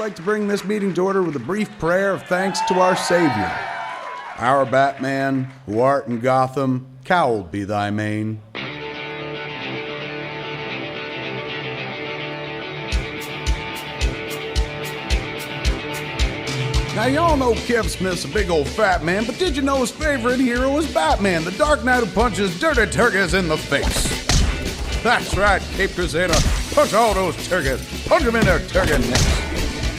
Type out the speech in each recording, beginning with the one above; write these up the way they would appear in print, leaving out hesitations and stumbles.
like to bring this meeting to order with a brief prayer of thanks to our Savior. Our Batman, who art in Gotham, cowled be thy mane. Now, y'all know Kev Smith's a big old fat man, but did you know his favorite hero is Batman, the Dark Knight who punches dirty turkeys in the face? That's right, Cape Crusader. Punch all those turkeys. Punch them in their turkey necks.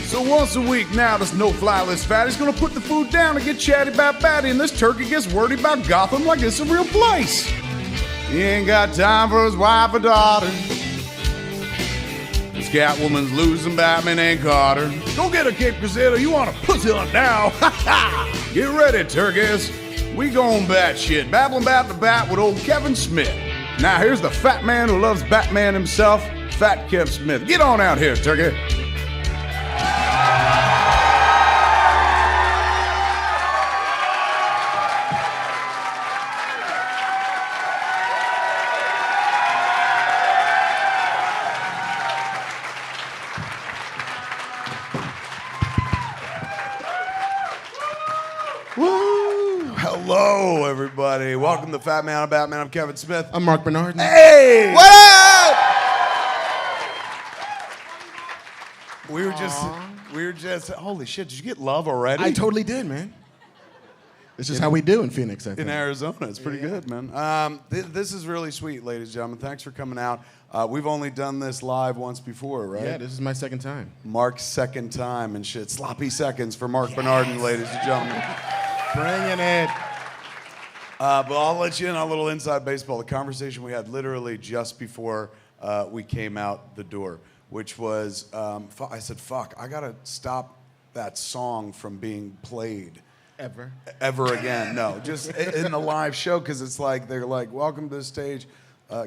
So once a week now, this no-fly list fatty's gonna put the food down and get chatty about Batty, and this turkey gets wordy about Gotham like it's a real place. He ain't got time for his wife or daughter. This Catwoman's losing, Batman ain't caught her. Go get her, Cape Crusader. You want a pussy on now? Ha ha! Get ready, turkeys. We gon' bat shit. Babbling about the bat with old Kevin Smith. Now here's the fat man who loves Batman himself, Fat Kev Smith. Get on out here, turkey. Hello, everybody. Welcome to Fat Man on Batman. I'm Kevin Smith. I'm Marc Bernardin. Hey! What up? We were just, holy shit, did you get love already? I totally did, man. This is how we do in Phoenix, I think. In Arizona. It's pretty good, man. This is really sweet, ladies and gentlemen. Thanks for coming out. We've only done this live once before, right? Yeah, this is my second time. Marc's second time and shit. Sloppy seconds for Marc Bernardin, ladies and gentlemen. Bringing it. But I'll let you in on a little inside baseball. The conversation we had literally just before we came out the door, which was, I said, fuck, I gotta stop that song from being played. Ever again. No, just in the live show, because it's like, they're like, welcome to the stage,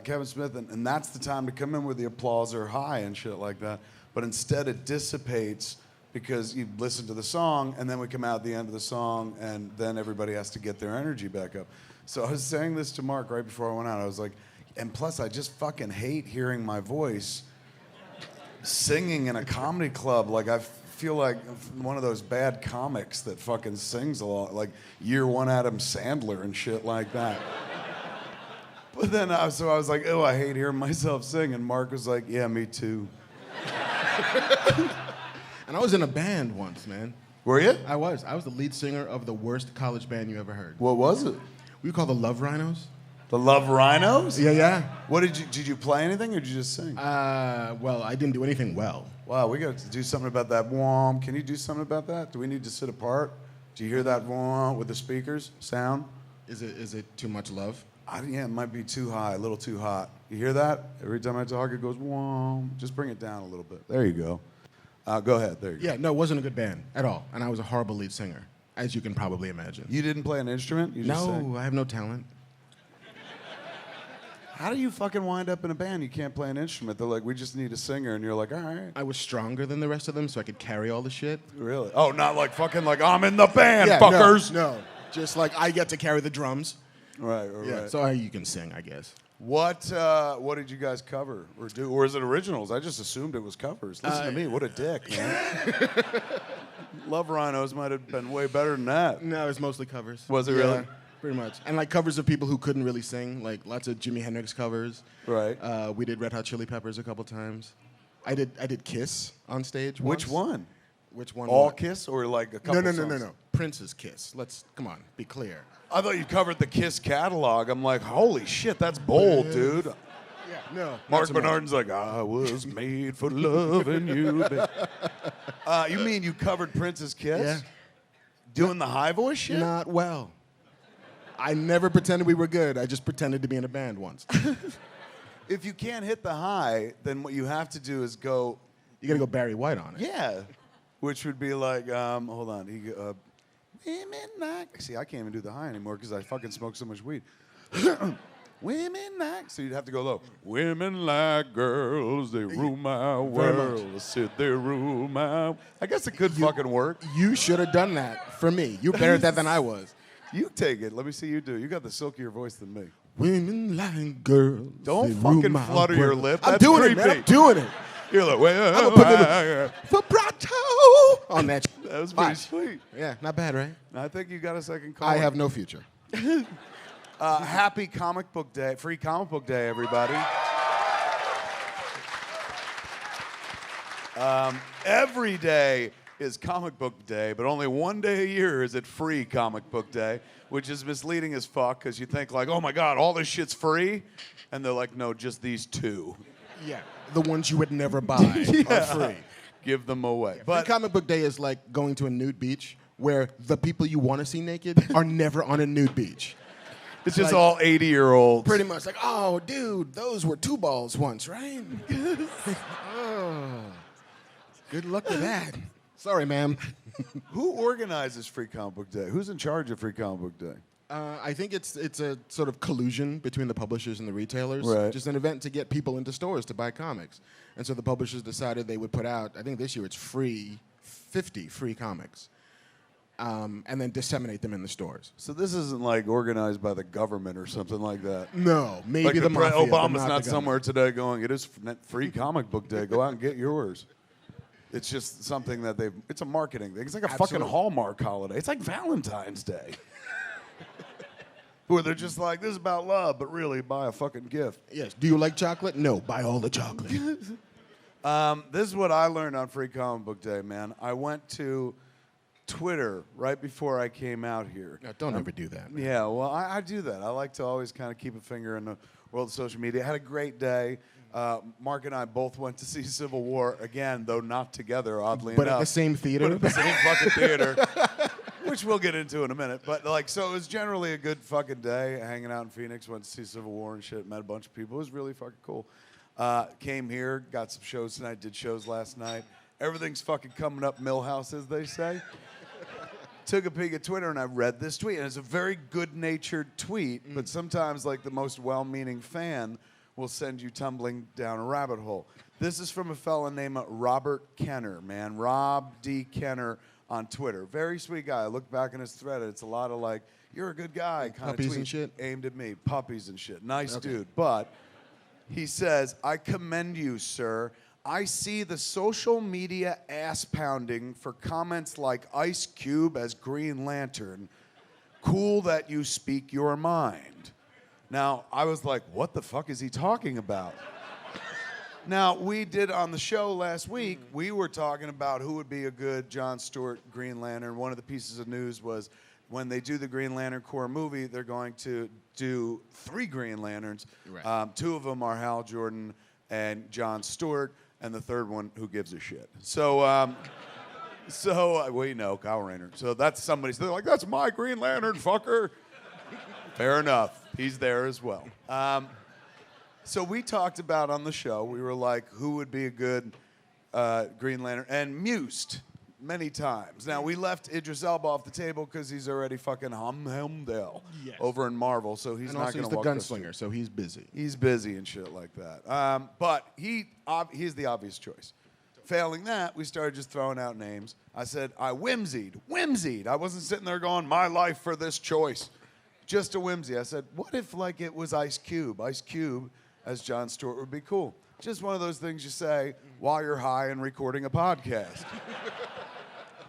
Kevin Smith, and that's the time to come in where the applause are high and shit like that. But instead it dissipates because you listen to the song, and then we come out at the end of the song, and then everybody has to get their energy back up. So I was saying this to Marc right before I went out. I was like, and plus I just fucking hate hearing my voice singing in a comedy club. Like, I feel like one of those bad comics that fucking sings a lot, like Year One Adam Sandler and shit like that. But then I was like, oh, I hate hearing myself sing. And Marc was like, yeah, me too. And I was in a band once, man. Were you? I was. I was the lead singer of the worst college band you ever heard. What was it? We were called the Love Rhinos. The Love Rhinos? Yeah. What did you play anything or did you just sing? Well, I didn't do anything well. Wow, we got to do something about that womp. Can you do something about that? Do we need to sit apart? Do you hear that womp with the speakers sound? Is it too much love? Yeah, it might be too high, a little too hot. You hear that? Every time I talk, it goes womp. Just bring it down a little bit. There you go. Go ahead. There you go. Yeah, no, it wasn't a good band at all. And I was a horrible lead singer, as you can probably imagine. You didn't play an instrument? You just sang? I have no talent. How do you fucking wind up in a band? You can't play an instrument. They're like, we just need a singer. And you're like, all right. I was stronger than the rest of them, so I could carry all the shit. Really? Oh, not like fucking like, I'm in the band, fuckers. No. Just like I get to carry the drums. Right. So you can sing, I guess. What did you guys cover or do? Or is it originals? I just assumed it was covers. Listen to me. What a dick, man. Love Rhinos might have been way better than that. No, it's mostly covers. Was it really? Pretty much. And like covers of people who couldn't really sing, like lots of Jimi Hendrix covers. Right. We did Red Hot Chili Peppers a couple times. I did Kiss on stage once. Which one? Which one? All Kiss or like a couple songs? No. Prince's Kiss. Come on, be clear. I thought you covered the Kiss catalog. I'm like, holy shit, that's bold, dude. Yeah, no. Marc Bernardin's like, I was made for loving you. You mean you covered Prince's Kiss? Yeah. Doing the high voice shit? Not well. I never pretended we were good. I just pretended to be in a band once. If you can't hit the high, then what you have to do is go... You gotta go Barry White on it. Yeah. Which would be like, hold on. Women like... See, I can't even do the high anymore because I fucking smoke so much weed. Women like... So you'd have to go low. Women like girls, they rule my world. I said they rule my... I guess it could fucking work. You should have done that for me. You're better at that than I was. You take it. Let me see you do. You got the silkier voice than me. Women like girls. Don't fucking flutter your lip. I'm That's doing creepy. it, man. I'm doing it. You're like, wait, I'm gonna put a vibrato on that. that was pretty Watch. sweet. Yeah, not bad, right? I think you got a second call. I have no future. Happy Comic Book Day, Free Comic Book Day, everybody. Every day is Comic Book Day, but only one day a year is it Free Comic Book Day, which is misleading as fuck because you think like, oh my God, all this shit's free? And they're like, no, just these two. Yeah, the ones you would never buy are free. Give them away. Free But Comic Book Day is like going to a nude beach where the people you want to see naked are never on a nude beach. it's just like- all 80-year-olds. Pretty much like, oh, dude, those were 2 balls once, right? Oh, good luck with that. Sorry, ma'am. Who organizes Free Comic Book Day? Who's in charge of Free Comic Book Day? I think it's a sort of collusion between the publishers and the retailers. Right. Just an event to get people into stores to buy comics. And so the publishers decided they would put out, I think this year it's 50 free comics. And then disseminate them in the stores. So this isn't like organized by the government or something like that. No, maybe Like the mafia, but Obama's not not the somewhere today going, it is Free Comic Book Day. Go out and get yours. It's just something that it's a marketing thing. It's like a fucking Absolutely. Hallmark holiday. It's like Valentine's Day. Where they're just like, this is about love, but really buy a fucking gift. Yes. Do you like chocolate? No, buy all the chocolate. This is what I learned on Free Comic Book Day, man. I went to Twitter right before I came out here. No, don't ever do that. Man. Yeah, well, I do that. I like to always kind of keep a finger in the world of social media. I had a great day. Marc and I both went to see Civil War again, though not together, oddly But enough. at the same theater? But at the same fucking theater, which we'll get into in a minute. But like, so it was generally a good fucking day, hanging out in Phoenix. Went to see Civil War and shit. Met a bunch of people. It was really fucking cool. Came here, got some shows tonight. Did shows last night. Everything's fucking coming up Millhouse, as they say. Took a peek at Twitter and I read this tweet, and it's a very good-natured tweet, but sometimes like the most well-meaning fan will send you tumbling down a rabbit hole. This is from a fella named Robert Kenner, man. Rob D. Kenner on Twitter. Very sweet guy. I look back in his thread, and it's a lot of like, you're a good guy kind of tweet. Puppies and shit? Aimed at me. Puppies and shit. Nice Okay. dude. But he says, I commend you, sir. I see the social media ass pounding for comments like Ice Cube as Green Lantern. Cool that you speak your mind. Now, I was like, what the fuck is he talking about? Now, we did on the show last week, we were talking about who would be a good Jon Stewart Green Lantern. One of the pieces of news was when they do the Green Lantern Corps movie, they're going to do 3 Green Lanterns. Right. 2 of them are Hal Jordan and Jon Stewart, and the third one, who gives a shit? So, we know, Kyle Rayner. So that's somebody, so they're like, that's my Green Lantern, fucker. Fair enough. He's there as well. So we talked about on the show, we were like, who would be a good Green Lantern? And mused many times. Now, we left Idris Elba off the table because he's already fucking Humdell over in Marvel, so he's And not also going he's to the walk us through. gunslinger, so he's busy. He's busy and shit like that. But he's the obvious choice. Failing that, we started just throwing out names. I said, I whimsied. I wasn't sitting there going, my life for this choice. Just a whimsy. I said, what if like it was Ice Cube? Ice Cube as Jon Stewart would be cool. Just one of those things you say while you're high and recording a podcast.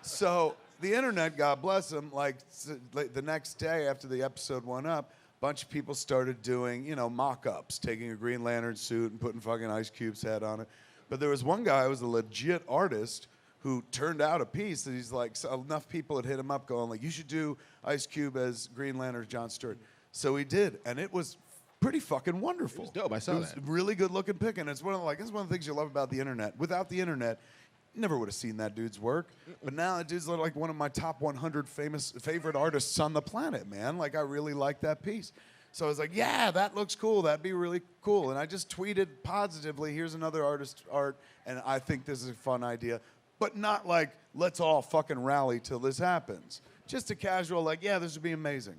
So the internet, God bless them, like the next day after the episode went up, a bunch of people started doing, mock-ups, taking a Green Lantern suit and putting fucking Ice Cube's head on it. But there was one guy who was a legit artist who turned out a piece that he's like, so enough people had hit him up going like, you should do Ice Cube as Green Lantern Jon Stewart. So he did, and it was pretty fucking wonderful. It was dope, I saw It was that. really good looking pick, and it's one of the things you love about the internet. Without the internet, you never would have seen that dude's work. But now that dude's like one of my top 100 favorite artists on the planet, man. Like I really like that piece. So I was like, yeah, that looks cool. That'd be really cool. And I just tweeted positively, here's another artist's art, and I think this is a fun idea. But not like, let's all fucking rally till this happens. Just a casual, like, yeah, this would be amazing.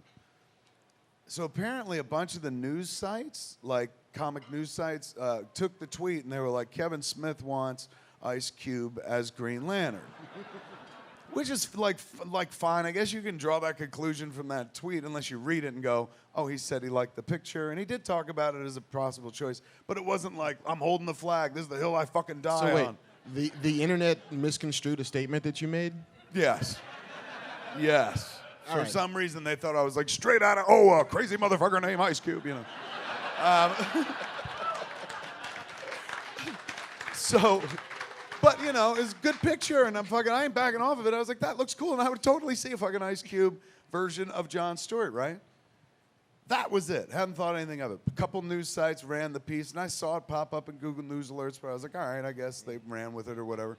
So apparently a bunch of the news sites, like comic news sites, took the tweet and they were like, Kevin Smith wants Ice Cube as Green Lantern. Which is like fine. I guess you can draw that conclusion from that tweet unless you read it and go, oh, he said he liked the picture. And he did talk about it as a possible choice. But it wasn't like, I'm holding the flag. This is the hill I fucking die So wait, on. the internet misconstrued a statement that you made? Yes. Yes. All For right. some reason, they thought I was like straight out of, a crazy motherfucker named Ice Cube, you know. So... But, you know, it's a good picture, and I ain't backing off of it. I was like, that looks cool, and I would totally see a fucking Ice Cube version of Jon Stewart, right? That was it. Hadn't thought anything of it. A couple news sites ran the piece, and I saw it pop up in Google News Alerts, but I was like, all right, I guess they ran with it or whatever.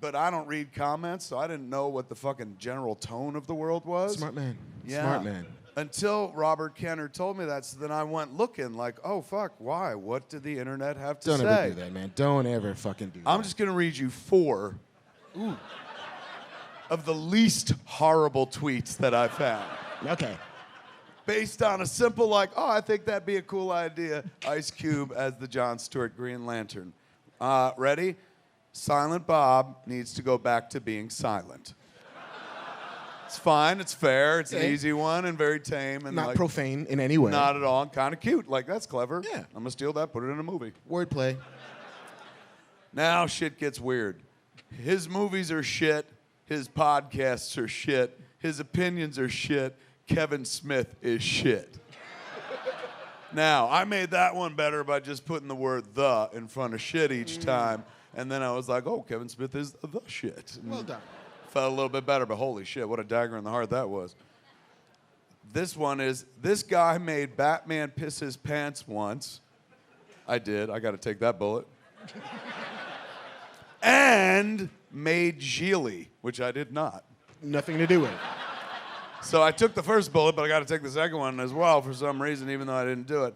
But I don't read comments, so I didn't know what the fucking general tone of the world was. Smart man. Yeah. Smart man. Until Robert Kenner told me that, so then I went looking like, oh, fuck, why? What did the internet have to Don't say? ever do that, man. Don't ever fucking do that. I'm just going to read you 4 of the least horrible tweets that I found. Okay. Based on a simple like, oh, I think that'd be a cool idea, Ice Cube as the Jon Stewart Green Lantern. Ready? Silent Bob needs to go back to being silent. It's fine, it's fair, it's an easy one and very tame. And Not like, profane in any way. not at all, kind of cute. Like, that's clever. Yeah. I'm going to steal that, put it in a movie. Wordplay. Now shit gets weird. His movies are shit. His podcasts are shit. His opinions are shit. Kevin Smith is shit. Now, I made that one better by just putting the word the in front of shit each time. And then I was like, oh, Kevin Smith is the shit. Well done. Felt a little bit better, but holy shit, what a dagger in the heart that was. This one is, this guy made Batman piss his pants once. I did. I got to take that bullet. And made Gigli, which I did not. Nothing to do with it. So I took the first bullet, but I got to take the second one as well for some reason, even though I didn't do it.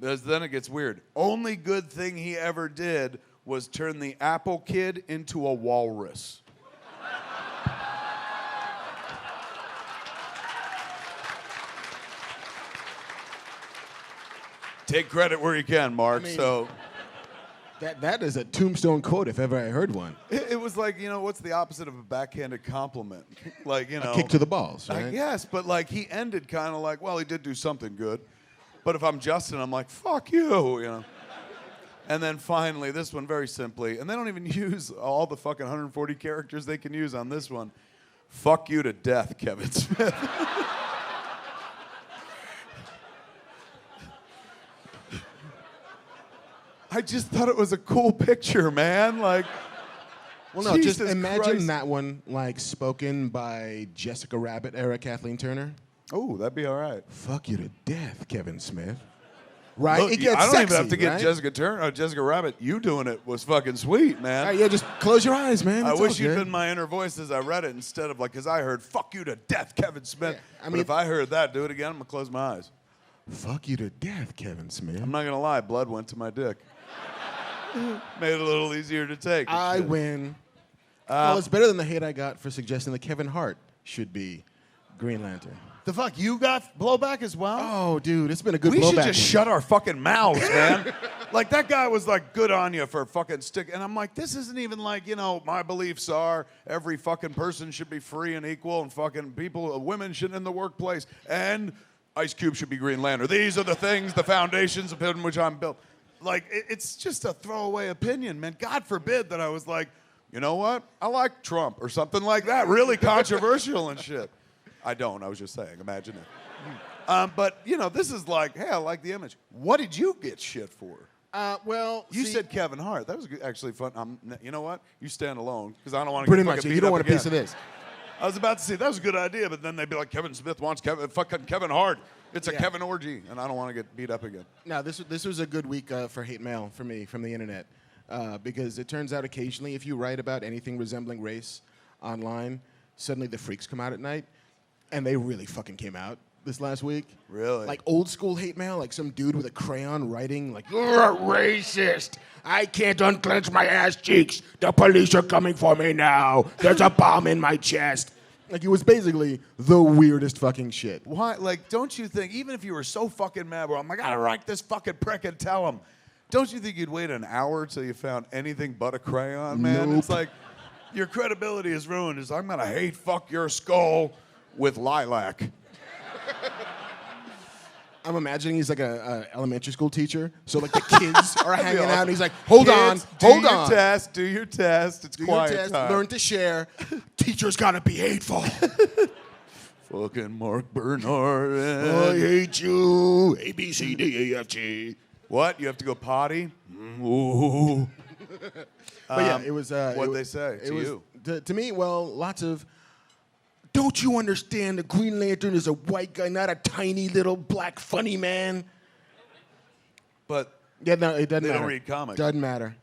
Because then it gets weird. Only good thing he ever did was turn the Apple Kid into a walrus. Take credit where you can, Mark. I mean- So That is a tombstone quote if ever I heard one. it was like, you know, what's the opposite of a backhanded compliment? Like, you know. A kick to the balls, I right? guess, but like he ended kind of like, well, he did do something good. But if I'm Justin, I'm like, fuck you, you know. And then finally, this one very simply, and they don't even use all the fucking 140 characters they can use on this one. Fuck you to death, Kevin Smith. I just thought it was a cool picture, man. Like, Well, no, just Jesus imagine Christ. that one like spoken by Jessica Rabbit era Kathleen Turner. Oh, that'd be all right. Fuck you to death, Kevin Smith. Right? Look, it gets I don't sexy, even have to get right? Jessica Rabbit. You doing it was fucking sweet, man. All right, yeah, just close your eyes, man. I It's wish all you'd good. been my inner voice as I read it instead of like, because I heard "fuck you to death," Kevin Smith. Yeah, I But mean- if I heard that, do it again. I'm gonna close my eyes. Fuck you to death, Kevin Smith. I'm not gonna lie, blood went to my dick. Made it a little easier to take. and I shit. win. Well, it's better than the hate I got for suggesting that Kevin Hart should be Green Lantern. The fuck, you got blowback as well? Oh, dude, it's been a good We blowback. should just week. shut our fucking mouths, man. Like, that guy was like, good on you for fucking stick. And I'm like, this isn't even like, you know, my beliefs are every fucking person should be free and equal and fucking people, women shouldn't in the workplace. And Ice Cube should be Green Lantern. These are the things, the foundations upon which I'm built. Like, it's just a throwaway opinion, man. God forbid that I was like, you know what? I like Trump or something like that. Really controversial and shit. I don't. I was just saying. Imagine it. But, you know, this is like, hey, I like the image. What did you get shit for? Well, You see, said Kevin Hart. That was actually fun. You know what? You stand alone because I don't want to pretty get much. fucking You beat don't up want a piece of again. this. I was about to say that was a good idea, but then they'd be like, Kevin Smith wants fucking Kevin Hart. It's a Yeah. Kevin orgy, and I don't want to get beat up again. No, this was a good week for hate mail for me from the internet because it turns out occasionally if you write about anything resembling race online, suddenly the freaks come out at night, and they really fucking came out this last week. Really? Like old school hate mail, like some dude with a crayon writing like, "You're a racist. I can't unclench my ass cheeks. The police are coming for me now. There's a bomb in my chest." Like it was basically the weirdest fucking shit. Why? Like, don't you think, even if you were so fucking mad, where I'm like, I gotta write this fucking prick and tell him, don't you think you'd wait an hour till you found anything but a crayon, man? Nope. It's like, Your credibility is ruined. Is I'm gonna hate fuck your skull with lilac. I'm imagining he's like a elementary school teacher. So like the kids are hanging out, and he's like, "Hold on, hold on. Do your test. It's Do quiet your test. time. Learn to share. Teachers gotta be hateful. Fucking Marc Bernardin. I hate you. A B C D E F G. What? You have to go potty? Ooh. But yeah, it was. What'd they say it to was, you? To me, well, lots of. Don't you understand? The Green Lantern is a white guy, not a tiny little black funny man. But Yeah, no, it doesn't they matter. don't read comics. Doesn't matter.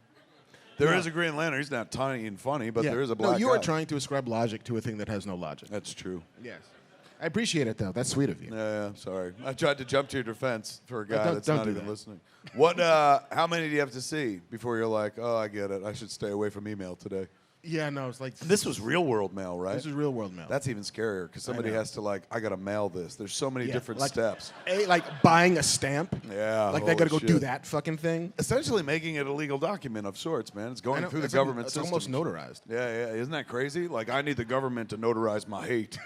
There is a Green Lantern. He's not tiny and funny, but Yeah. there is a black No, you guy. are trying to ascribe logic to a thing that has no logic. That's true. Yes. I appreciate it, though. That's sweet of you. Yeah, sorry. I tried to jump to your defense for a guy don't- that's don't not do even that. listening. What? How many do you have to see before you're like, oh, I get it. I should stay away from email today? Yeah, no, it's like This was real world mail, right? this is real world mail. That's even scarier because somebody know. has to like, I gotta mail this. There's so many Yeah, different like- steps. like buying a stamp. Yeah, Like they holy got to go do shit. that fucking thing. Essentially making it a legal document of sorts, man. It's I going know, through the it's like- government it's system. almost notarized. Yeah. Isn't that crazy? Like, I need the government to notarize my hate.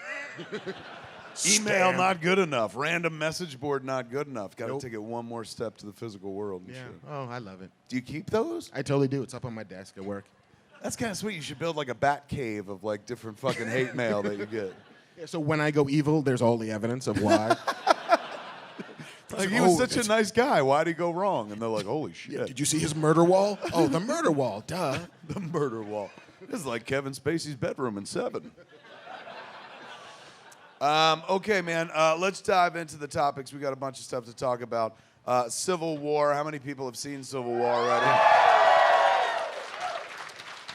Email Stamp. not good enough. Random message board not good enough. Got to Nope. take it one more step to the physical world and Yeah. shit. Oh, I love it. Do you keep those? I totally do. It's up on my desk at work. That's kind of sweet. You should build like a bat cave of like different fucking hate mail that you get. Yeah, so when I go evil, there's all the evidence of why. Like, he was Oh, such a it's- nice guy. Why'd he go wrong? And they're like, holy shit. Did you see his murder wall? Oh, the murder wall. Duh. The murder wall. This is like Kevin Spacey's bedroom in Seven. Okay, man. Let's dive into the topics. We got a bunch of stuff to talk about. Civil War. How many people have seen Civil War already?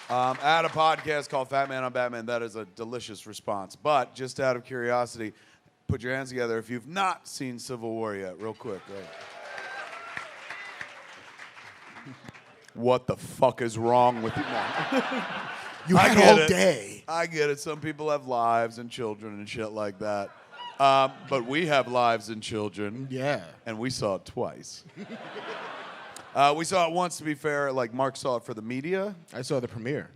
I had a podcast called Fat Man on Batman. That is a delicious response. But just out of curiosity, put your hands together if you've not seen Civil War yet, real quick. Right? What the fuck is wrong with you? No. You I had get all it. day. I get it. Some people have lives and children and shit like that. But we have lives and children. Yeah. And we saw it twice. We saw it once, to be fair. Like, Marc saw it for the media. I saw the premiere.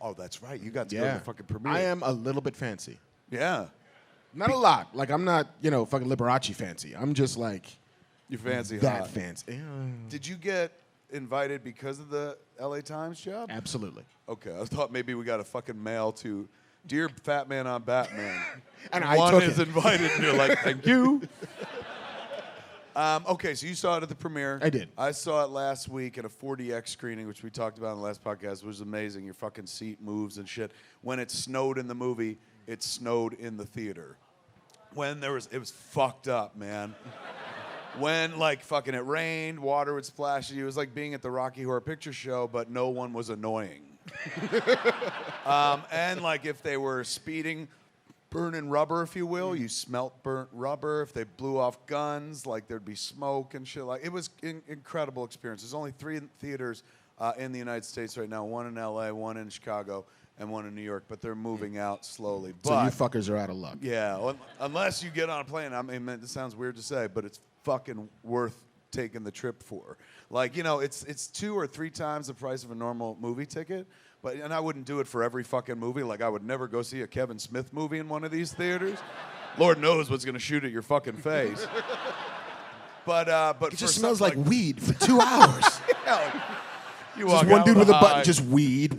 Oh, that's right. You got to go to Yeah. the fucking premiere. I am a little bit fancy. Yeah. Not a lot. Like, I'm not, fucking Liberace fancy. I'm just like You fancy that hot. fancy. Yeah. Did you get invited because of the LA Times job? Absolutely. Okay. I thought maybe we got a fucking mail to Dear Fat Man on Batman. And I One took is it. invited, and you're like, thank you. Okay, so you saw it at the premiere. I did. I saw it last week at a 4DX screening, which we talked about in the last podcast. It was amazing. Your fucking seat moves and shit. When it snowed in the movie, it snowed in the theater. When it was fucked up, man. When, like, fucking it rained, water would splash at you. It was like being at the Rocky Horror Picture Show, but no one was annoying. And, like, if they were speeding, burning rubber, if you will, you smelt burnt rubber. If they blew off guns, like, there'd be smoke and shit. Like, it was an incredible experience. There's only 3 theaters in the United States right now, 1 in LA, 1 in Chicago, and 1 in New York, but they're moving out slowly. So you fuckers are out of luck. Yeah, unless you get on a plane. I mean, this sounds weird to say, but it's fucking worth taking the trip for. Like, it's 2 or 3 times the price of a normal movie ticket. And I wouldn't do it for every fucking movie. Like, I would never go see a Kevin Smith movie in one of these theaters. Lord knows what's gonna shoot at your fucking face. But It just smells like weed for 2 hours. You Just walk one out dude with a high. button, just weed.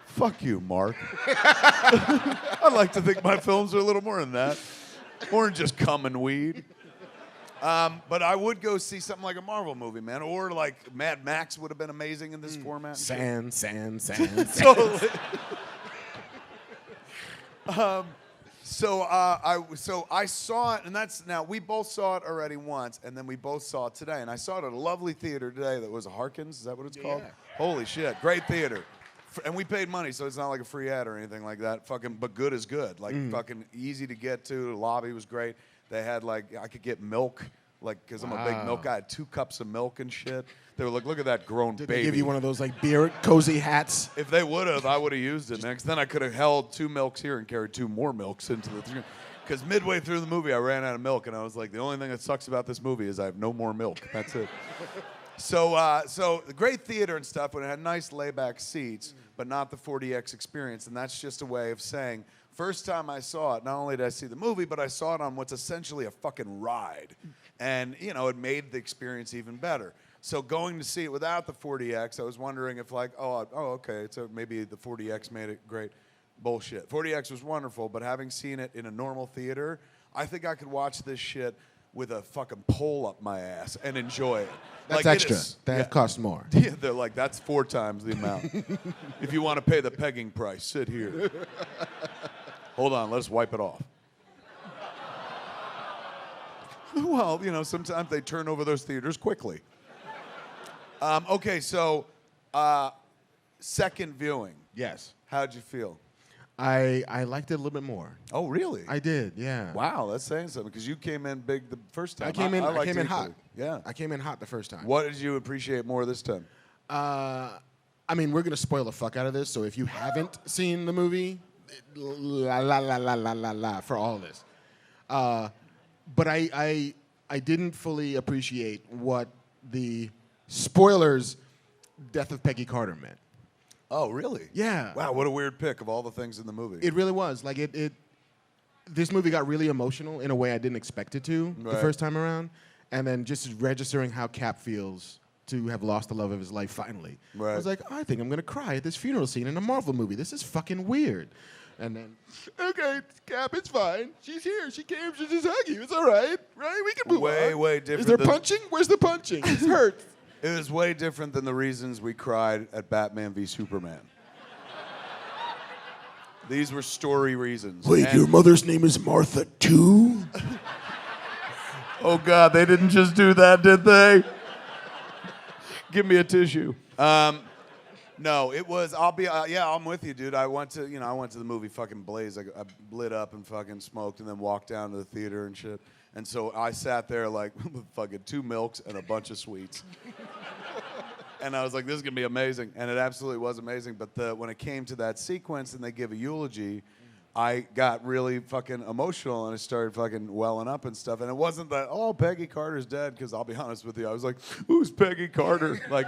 Fuck you, Marc. I like to think my films are a little more than that. More than just cum and weed. But I would go see something like a Marvel movie, man. Or like Mad Max would have been amazing in this format. Sand. Totally. So I saw it, and now we both saw it already once, and then we both saw it today. And I saw it at a lovely theater today that was a Harkins. Is that what it's called? Yeah. Holy shit, great theater. And we paid money, so it's not like a free ad or anything like that. Fucking, but good is good. Like fucking easy to get to. The lobby was great. They had like I could get milk, like because I'm a big milk guy. I had 2 cups of milk and shit. They were like, look at that grown Did baby. they give you one of those like beer cozy hats? If they would have, I would have used it next. Then I could have held 2 milks here and carried 2 more milks into the. Because midway through the movie, I ran out of milk, and I was like, the only thing that sucks about this movie is I have no more milk. That's it. So the great theater and stuff, when it had nice layback seats, but not the 4DX experience, and that's just a way of saying, first time I saw it, not only did I see the movie, but I saw it on what's essentially a fucking ride. And, you know, it made the experience even better. So going to see it without the 4DX, I was wondering if like, okay, so maybe the 4DX made it great. Bullshit. 4DX was wonderful, but having seen it in a normal theater, I think I could watch this shit with a fucking pole up my ass and enjoy it. That's like, extra. That costs more. Yeah, they're like, that's 4 times the amount. If you want to pay the pegging price, sit here. Hold on, let's wipe it off. Well, you know, sometimes they turn over those theaters quickly. Okay, so second viewing. Yes. How'd you feel? I liked it a little bit more. Oh, really? I did, yeah. Wow, that's saying something because you came in big the first time. I came in liked it hot. equally. Yeah. I came in hot the first time. What did you appreciate more this time? I mean, we're gonna spoil the fuck out of this, so if you haven't seen the movie, la la la la la la la for all of this. But I didn't fully appreciate what the spoilers death of Peggy Carter meant. Oh, really? Yeah. Wow, what a weird pick of all the things in the movie. It really was. Like this movie got really emotional in a way I didn't expect it to the first time around. And then just registering how Cap feels to have lost the love of his life finally. Right. I was like, I think I'm gonna cry at this funeral scene in a Marvel movie. This is fucking weird. And then, okay, Cap, it's fine. She's here. She came. She just hugged you. It's all right. Right? We can move on. Way different. Is there punching? Where's the punching? It's hurt. It was way different than the reasons we cried at Batman v Superman. These were story reasons. Wait, your mother's name is Martha too? Oh God, they didn't just do that, did they? Give me a tissue. No, it was. I'm with you, dude. I went to the movie fucking Blaze. I lit up and fucking smoked, and then walked down to the theater and shit. And so I sat there like with fucking 2 milks and a bunch of sweets. And I was like, this is gonna be amazing, and it absolutely was amazing. But when it came to that sequence and they give a eulogy, I got really fucking emotional and I started fucking welling up and stuff. And it wasn't that, oh, Peggy Carter's dead, because I'll be honest with you, I was like, who's Peggy Carter? Like,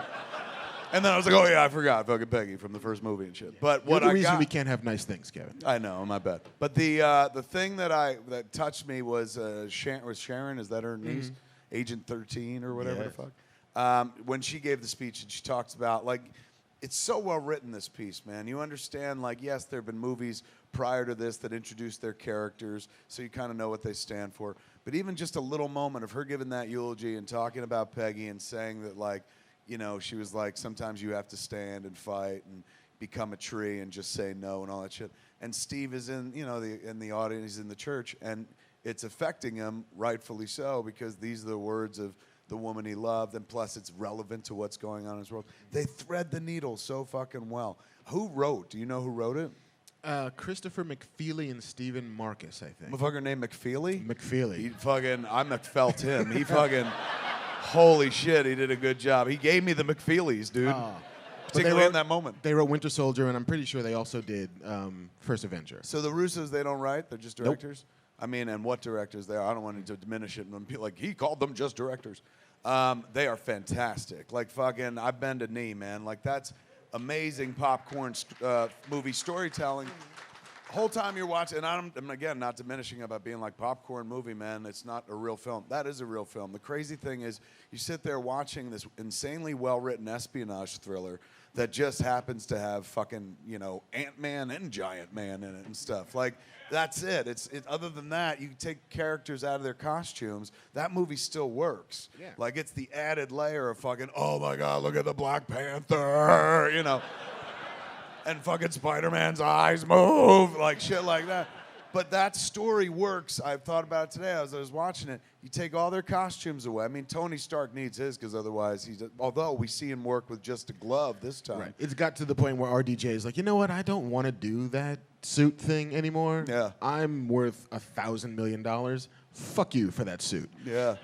and then I was like, oh yeah, I forgot fucking Peggy from the first movie and shit. But what You're the reason we can't have nice things, Kevin. I know, my bad. But the thing that touched me was Sharon, is that her niece? Agent 13 or whatever the fuck. When she gave the speech and she talks about, like, it's so well written, this piece, man. You understand, like, yes, there have been movies prior to this that introduced their characters, so you kind of know what they stand for. But even just a little moment of her giving that eulogy and talking about Peggy and saying that, like, you know, she was like, sometimes you have to stand and fight and become a tree and just say no and all that shit. And Steve is in the audience, he's in the church, and it's affecting him, rightfully so, because these are the words of the woman he loved, and plus it's relevant to what's going on in his world. They thread the needle so fucking well. Who wrote? Do you know who wrote it? Christopher McFeely and Stephen Marcus, I think. Motherfucker named McFeely? McFeely. He fucking, I McFelt him. He fucking, holy shit, he did a good job. He gave me the McFeelys, dude. Particularly in that moment. They wrote Winter Soldier, and I'm pretty sure they also did First Avenger. So the Russos, they don't write? They're just directors? Nope. I mean, and what directors they are. I don't want to diminish it and be like, he called them just directors. They are fantastic. Like, fucking, I bend a knee, man. Like, that's amazing popcorn movie storytelling. The whole time you're watching, and I'm, again, not diminishing about being like popcorn movie, man. It's not a real film. That is a real film. The crazy thing is, you sit there watching this insanely well-written espionage thriller that just happens to have fucking, you know, Ant-Man and Giant Man in it and stuff. Like, that's it. Other than that, you take characters out of their costumes, that movie still works. Yeah. Like, it's the added layer of fucking, oh my God, look at the Black Panther, you know. And fucking Spider-Man's eyes move, like shit like that. But that story works. I've thought about it today as I was watching it. You take all their costumes away. I mean, Tony Stark needs his, because otherwise although we see him work with just a glove this time. Right. It's got to the point where RDJ is like, you know what? I don't want to do that suit thing anymore. Yeah. I'm worth $1,000 million. Fuck you for that suit. Yeah.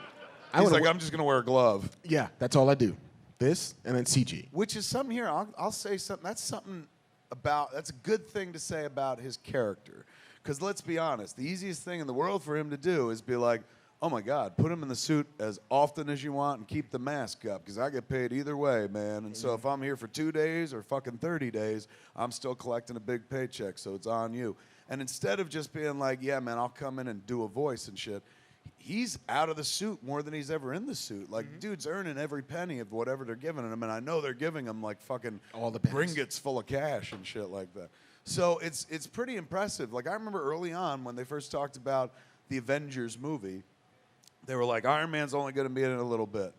He's like, I'm just going to wear a glove. Yeah, that's all I do. This and then CG. Which is something here. I'll say something. That's a good thing to say about his character. Because let's be honest, the easiest thing in the world for him to do is be like, Oh my God, put him in the suit as often as you want and keep the mask up because I get paid either way, man. And so if I'm here for 2 days or fucking 30 days, I'm still collecting a big paycheck, so it's on you. And instead of just being like, yeah, man, I'll come in and do a voice and shit, he's out of the suit more than he's ever in the suit. Like, dude's earning every penny of whatever they're giving him, and I know they're giving him like fucking all the pennies. ringgits full of cash and shit like that. So it's pretty impressive. Like, I remember early on when they first talked about the Avengers movie, they were like, Iron Man's only going to be in it a little bit.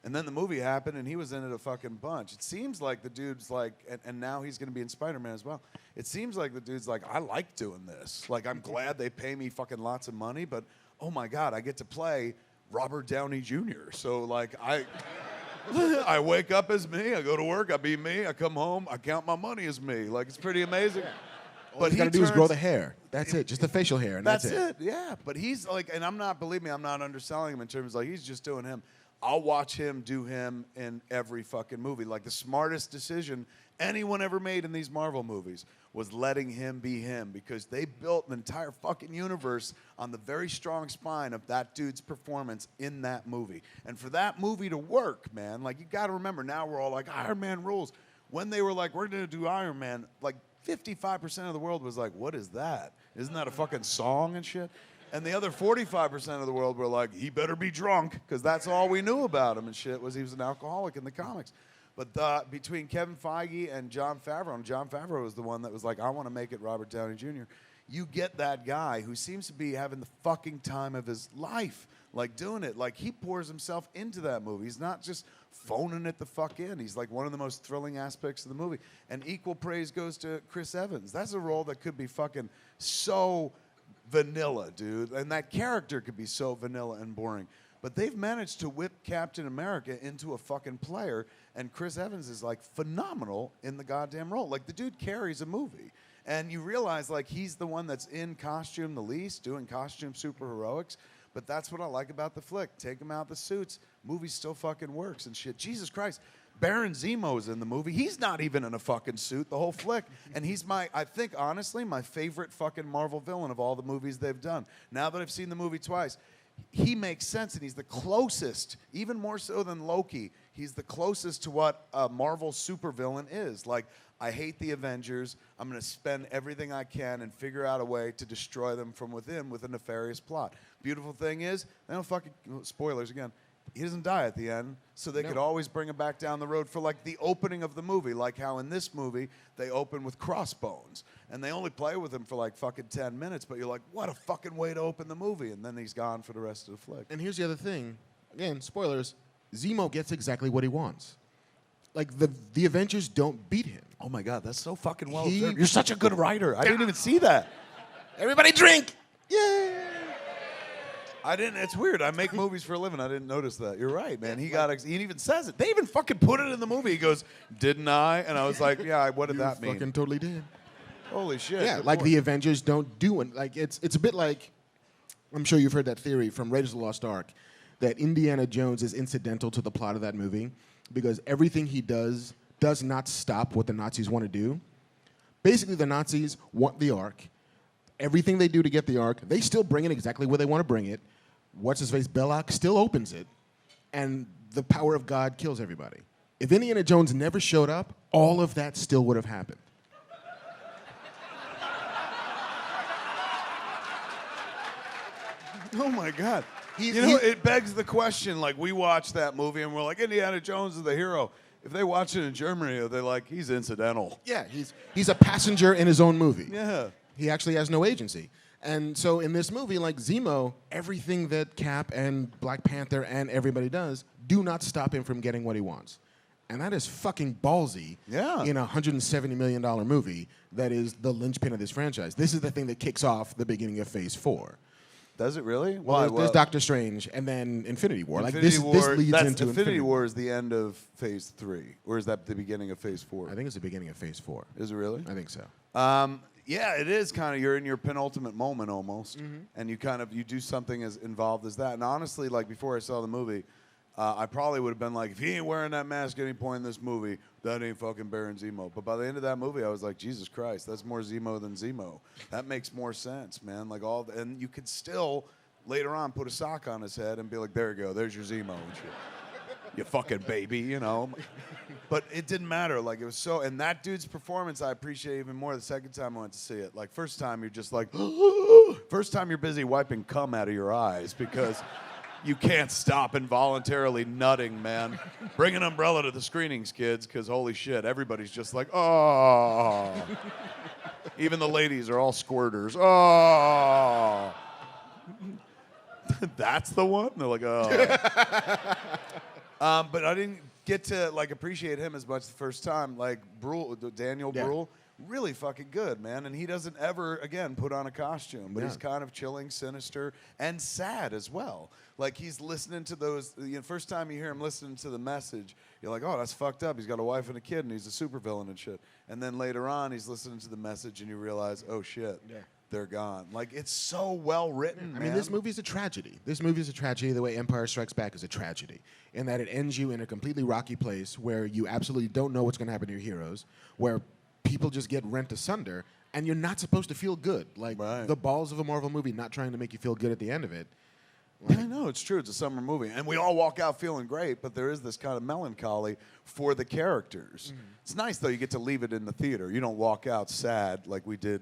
And then the movie happened, and he was in it a fucking bunch. It seems like the dude's like, and now he's going to be in Spider-Man as well. It seems like the dude's like, I like doing this. Like, I'm glad they pay me fucking lots of money, but oh my God, I get to play Robert Downey Jr. So, like, I wake up as me, I go to work, I be me, I come home, I count my money as me. Like, it's pretty amazing. All you gotta do is grow the hair. That's it, just the facial hair, and that's it. Yeah. But he's like, and believe me, I'm not underselling him in terms of like, he's just doing him. I'll watch him do him in every fucking movie. Like, the smartest decision anyone ever made in these Marvel movies was letting him be him because they built an entire fucking universe on the very strong spine of that dude's performance in that movie. And for that movie to work, man, like, you gotta remember, now we're all like, Iron Man rules. When they were like, we're gonna do Iron Man, like, 55% of the world was like, what is that? Isn't that a fucking song and shit? And the other 45% of the world were like, he better be drunk, because that's all we knew about him and shit, was he was an alcoholic in the comics. But between Kevin Feige and Jon Favreau, and Jon Favreau was the one that was like, I want to make it Robert Downey Jr., you get that guy who seems to be having the fucking time of his life, like, doing it. Like, he pours himself into that movie. He's not just phoning it the fuck in. He's like one of the most thrilling aspects of the movie. And equal praise goes to Chris Evans. That's a role that could be fucking so vanilla, dude. And that character could be so vanilla and boring. But they've managed to whip Captain America into a fucking player, and Chris Evans is, like, phenomenal in the goddamn role. Like, the dude carries a movie. And you realize, like, he's the one that's in costume the least, doing costume superheroics. But that's what I like about the flick. Take him out the suits. Movie still fucking works and shit. Jesus Christ. Baron Zemo's in the movie. He's not even in a fucking suit the whole flick. And he's I think, honestly, my favorite fucking Marvel villain of all the movies they've done. Now that I've seen the movie twice, he makes sense, and he's the closest, even more so than Loki, he's the closest to what a Marvel supervillain is. Like, I hate the Avengers. I'm going to spend everything I can and figure out a way to destroy them from within with a nefarious plot. Beautiful thing is, they don't fucking, spoilers again, he doesn't die at the end, so they could always bring him back down the road for, like, the opening of the movie, like how in this movie they open with Crossbones, and they only play with him for like fucking 10 minutes, but you're like, what a fucking way to open the movie, and then he's gone for the rest of the flick. And here's the other thing, again, spoilers, Zemo gets exactly what he wants. Like, the Avengers don't beat him. Oh my God, that's so fucking well observed. You're such a good writer. I didn't even see that. Everybody drink! Yeah. I didn't. It's weird. I make movies for a living. I didn't notice that. You're right, man. He even says it. They even fucking put it in the movie. He goes, "Didn't I?" And I was like, "Yeah. What did that mean?" Fucking totally did. Holy shit. Yeah, like the Avengers don't do it. Like, it's a bit like, I'm sure you've heard that theory from Raiders of the Lost Ark, that Indiana Jones is incidental to the plot of that movie because everything he does not stop what the Nazis want to do. Basically, the Nazis want the Ark. Everything they do to get the Ark, they still bring it exactly where they want to bring it. What's-his-face, Belloc, still opens it, and the power of God kills everybody. If Indiana Jones never showed up, all of that still would have happened. Oh my God. It begs the question, like, we watch that movie and we're like, Indiana Jones is the hero. If they watch it in Germany, they're like, he's incidental. Yeah, he's a passenger in his own movie. Yeah. He actually has no agency. And so in this movie, like Zemo, everything that Cap and Black Panther and everybody does do not stop him from getting what he wants. And that is fucking ballsy in a $170 million movie that is the linchpin of this franchise. This is the thing that kicks off the beginning of Phase 4. Does it really? Well, there's Doctor Strange and then Infinity War. Infinity War, this leads into Infinity War is the end of Phase 3, or is that the beginning of Phase 4? I think it's the beginning of Phase 4. Is it really? I think so. Yeah, it is kind of, you're in your penultimate moment almost, and you do something as involved as that. And honestly, like, before I saw the movie, I probably would have been like, if he ain't wearing that mask at any point in this movie, that ain't fucking Baron Zemo. But by the end of that movie, I was like, Jesus Christ, that's more Zemo than Zemo. That makes more sense, man. Like, and you could still later on put a sock on his head and be like, there you go, there's your Zemo and shit. You fucking baby, you know. But it didn't matter. Like, it was so, and that dude's performance I appreciate even more the second time I went to see it. Like, first time you're just like, first time you're busy wiping cum out of your eyes because you can't stop involuntarily nutting, man. Bring an umbrella to the screenings, kids, because holy shit, everybody's just like, oh. Even the ladies are all squirters. Oh. That's the one? They're like, oh. But I didn't get to like appreciate him as much the first time. Like Daniel Bruhl, really fucking good, man. And he doesn't ever again put on a costume, but he's kind of chilling, sinister, and sad as well. Like he's listening to those. First time you hear him listening to the message, you're like, oh, that's fucked up. He's got a wife and a kid, and he's a supervillain and shit. And then later on, he's listening to the message, and you realize, oh shit. Yeah. They're gone. Like, it's so well written, man. I mean, this movie's a tragedy. This movie's a tragedy the way Empire Strikes Back is a tragedy. In that it ends you in a completely rocky place where you absolutely don't know what's going to happen to your heroes, where people just get rent asunder, and you're not supposed to feel good. Like, the balls of a Marvel movie not trying to make you feel good at the end of it. Like, I know, it's true. It's a summer movie. And we all walk out feeling great, but there is this kind of melancholy for the characters. It's nice, though, you get to leave it in the theater. You don't walk out sad like we did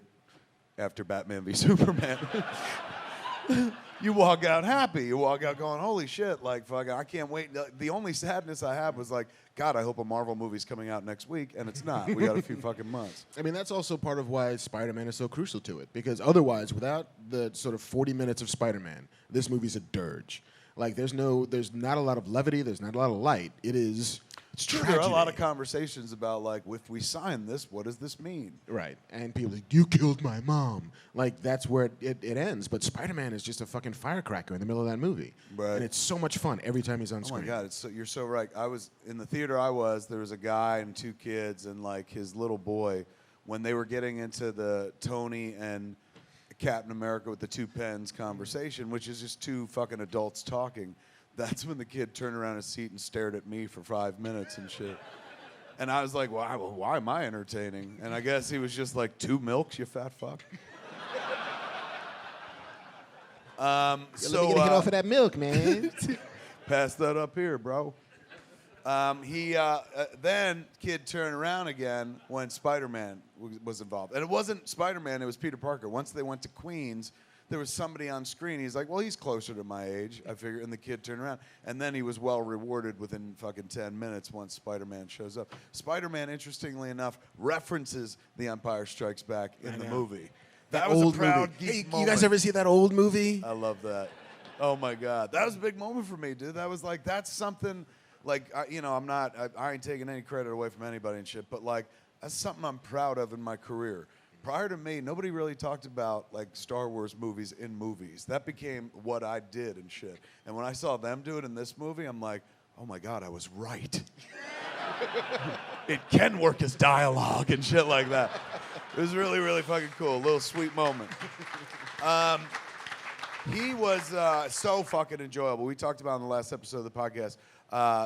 after Batman v Superman. You walk out happy. You walk out going, holy shit, like, fuck, I can't wait. The only sadness I had was like, God, I hope a Marvel movie's coming out next week, and it's not. We got a few fucking months. I mean, that's also part of why Spider-Man is so crucial to it, because otherwise, without the sort of 40 minutes of Spider-Man, this movie's a dirge. Like, there's not a lot of levity, there's not a lot of light. It is It's true. There are a lot of conversations about, like, if we sign this, what does this mean? Right. And people are like, you killed my mom. Like, that's where it ends. But Spider-Man is just a fucking firecracker in the middle of that movie. Right. And it's so much fun every time he's on screen. Oh, my God. You're so right. I was in the theater there was a guy and two kids and, like, his little boy. When they were getting into the Tony and Captain America with the two pens conversation, which is just two fucking adults talking, that's when the kid turned around his seat and stared at me for 5 minutes and shit. And I was like, why am I entertaining? And I guess he was just like, 2 milks, you fat fuck. Let me get a hit off of that milk, man. Pass that up here, bro. Then kid turned around again when Spider-Man was involved. And it wasn't Spider-Man, it was Peter Parker. Once they went to Queens, there was somebody on screen. He's like, well, he's closer to my age, I figure. And the kid turned around. And then he was well rewarded within fucking 10 minutes once Spider-Man shows up. Spider-Man, interestingly enough, references The Empire Strikes Back in the movie. That was a proud geek moment. You guys ever see that old movie? I love that. Oh, my God. That was a big moment for me, dude. That was like, that's something, like, I ain't taking any credit away from anybody and shit, but, like, that's something I'm proud of in my career. Prior to me, nobody really talked about, like, Star Wars movies in movies. That became what I did and shit. And when I saw them do it in this movie, I'm like, oh, my God, I was right. It can work as dialogue and shit like that. It was really, really fucking cool. A little sweet moment. He was so fucking enjoyable. We talked about in the last episode of the podcast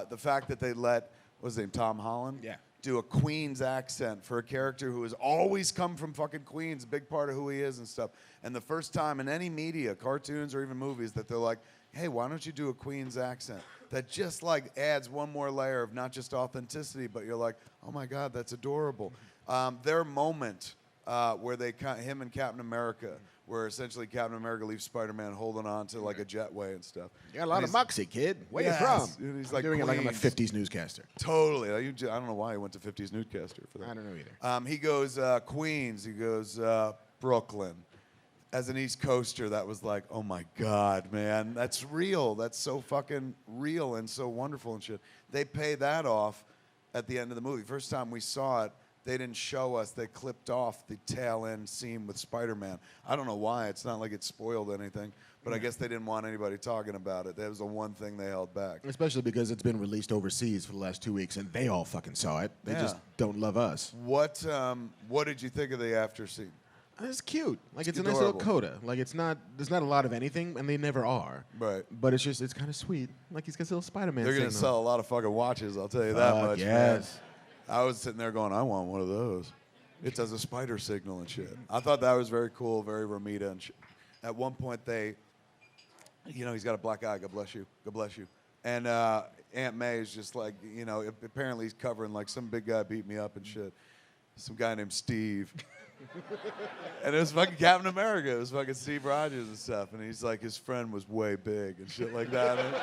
the fact that they let, what's his name, Tom Holland? Yeah. Do a Queens accent for a character who has always come from fucking Queens, a big part of who he is and stuff. And the first time in any media, cartoons or even movies, that they're like, hey, why don't you do a Queens accent? That just like adds one more layer of not just authenticity, but you're like, oh my God, that's adorable. Their moment where him and Captain America, where essentially Captain America leaves Spider-Man holding on to like a jetway and stuff. You got a lot of moxie, kid. Where you from? And he's I'm doing it like I'm a 50s newscaster. Totally. I don't know why he went to 50s newscaster for that. I don't know either. He goes Queens. He goes Brooklyn. As an East Coaster, that was like, oh my God, man, that's real. That's so fucking real and so wonderful and shit. They pay that off at the end of the movie. First time we saw it, they didn't show us. They clipped off the tail end scene with Spider-Man. I don't know why. It's not like it spoiled anything, but I guess they didn't want anybody talking about it. That was the one thing they held back. Especially because it's been released overseas for the last 2 weeks, and they all fucking saw it. They just don't love us. What did you think of the after scene? It's cute. Like, it's a nice little coda. Like, there's not a lot of anything, and they never are. Right. But it's kind of sweet. Like, he's got a little Spider-Man. They're going to sell a lot of fucking watches, I'll tell you that much. Yes. Man. I was sitting there going, I want one of those. It does a spider signal and shit. I thought that was very cool, very Romita and shit. At one point, they you know, he's got a black eye. God bless you. God bless you. And Aunt May is just like, you know, apparently he's covering like some big guy beat me up and shit. Some guy named Steve. And it was fucking Captain America. It was fucking Steve Rogers and stuff. And he's like, his friend was way big and shit like that. And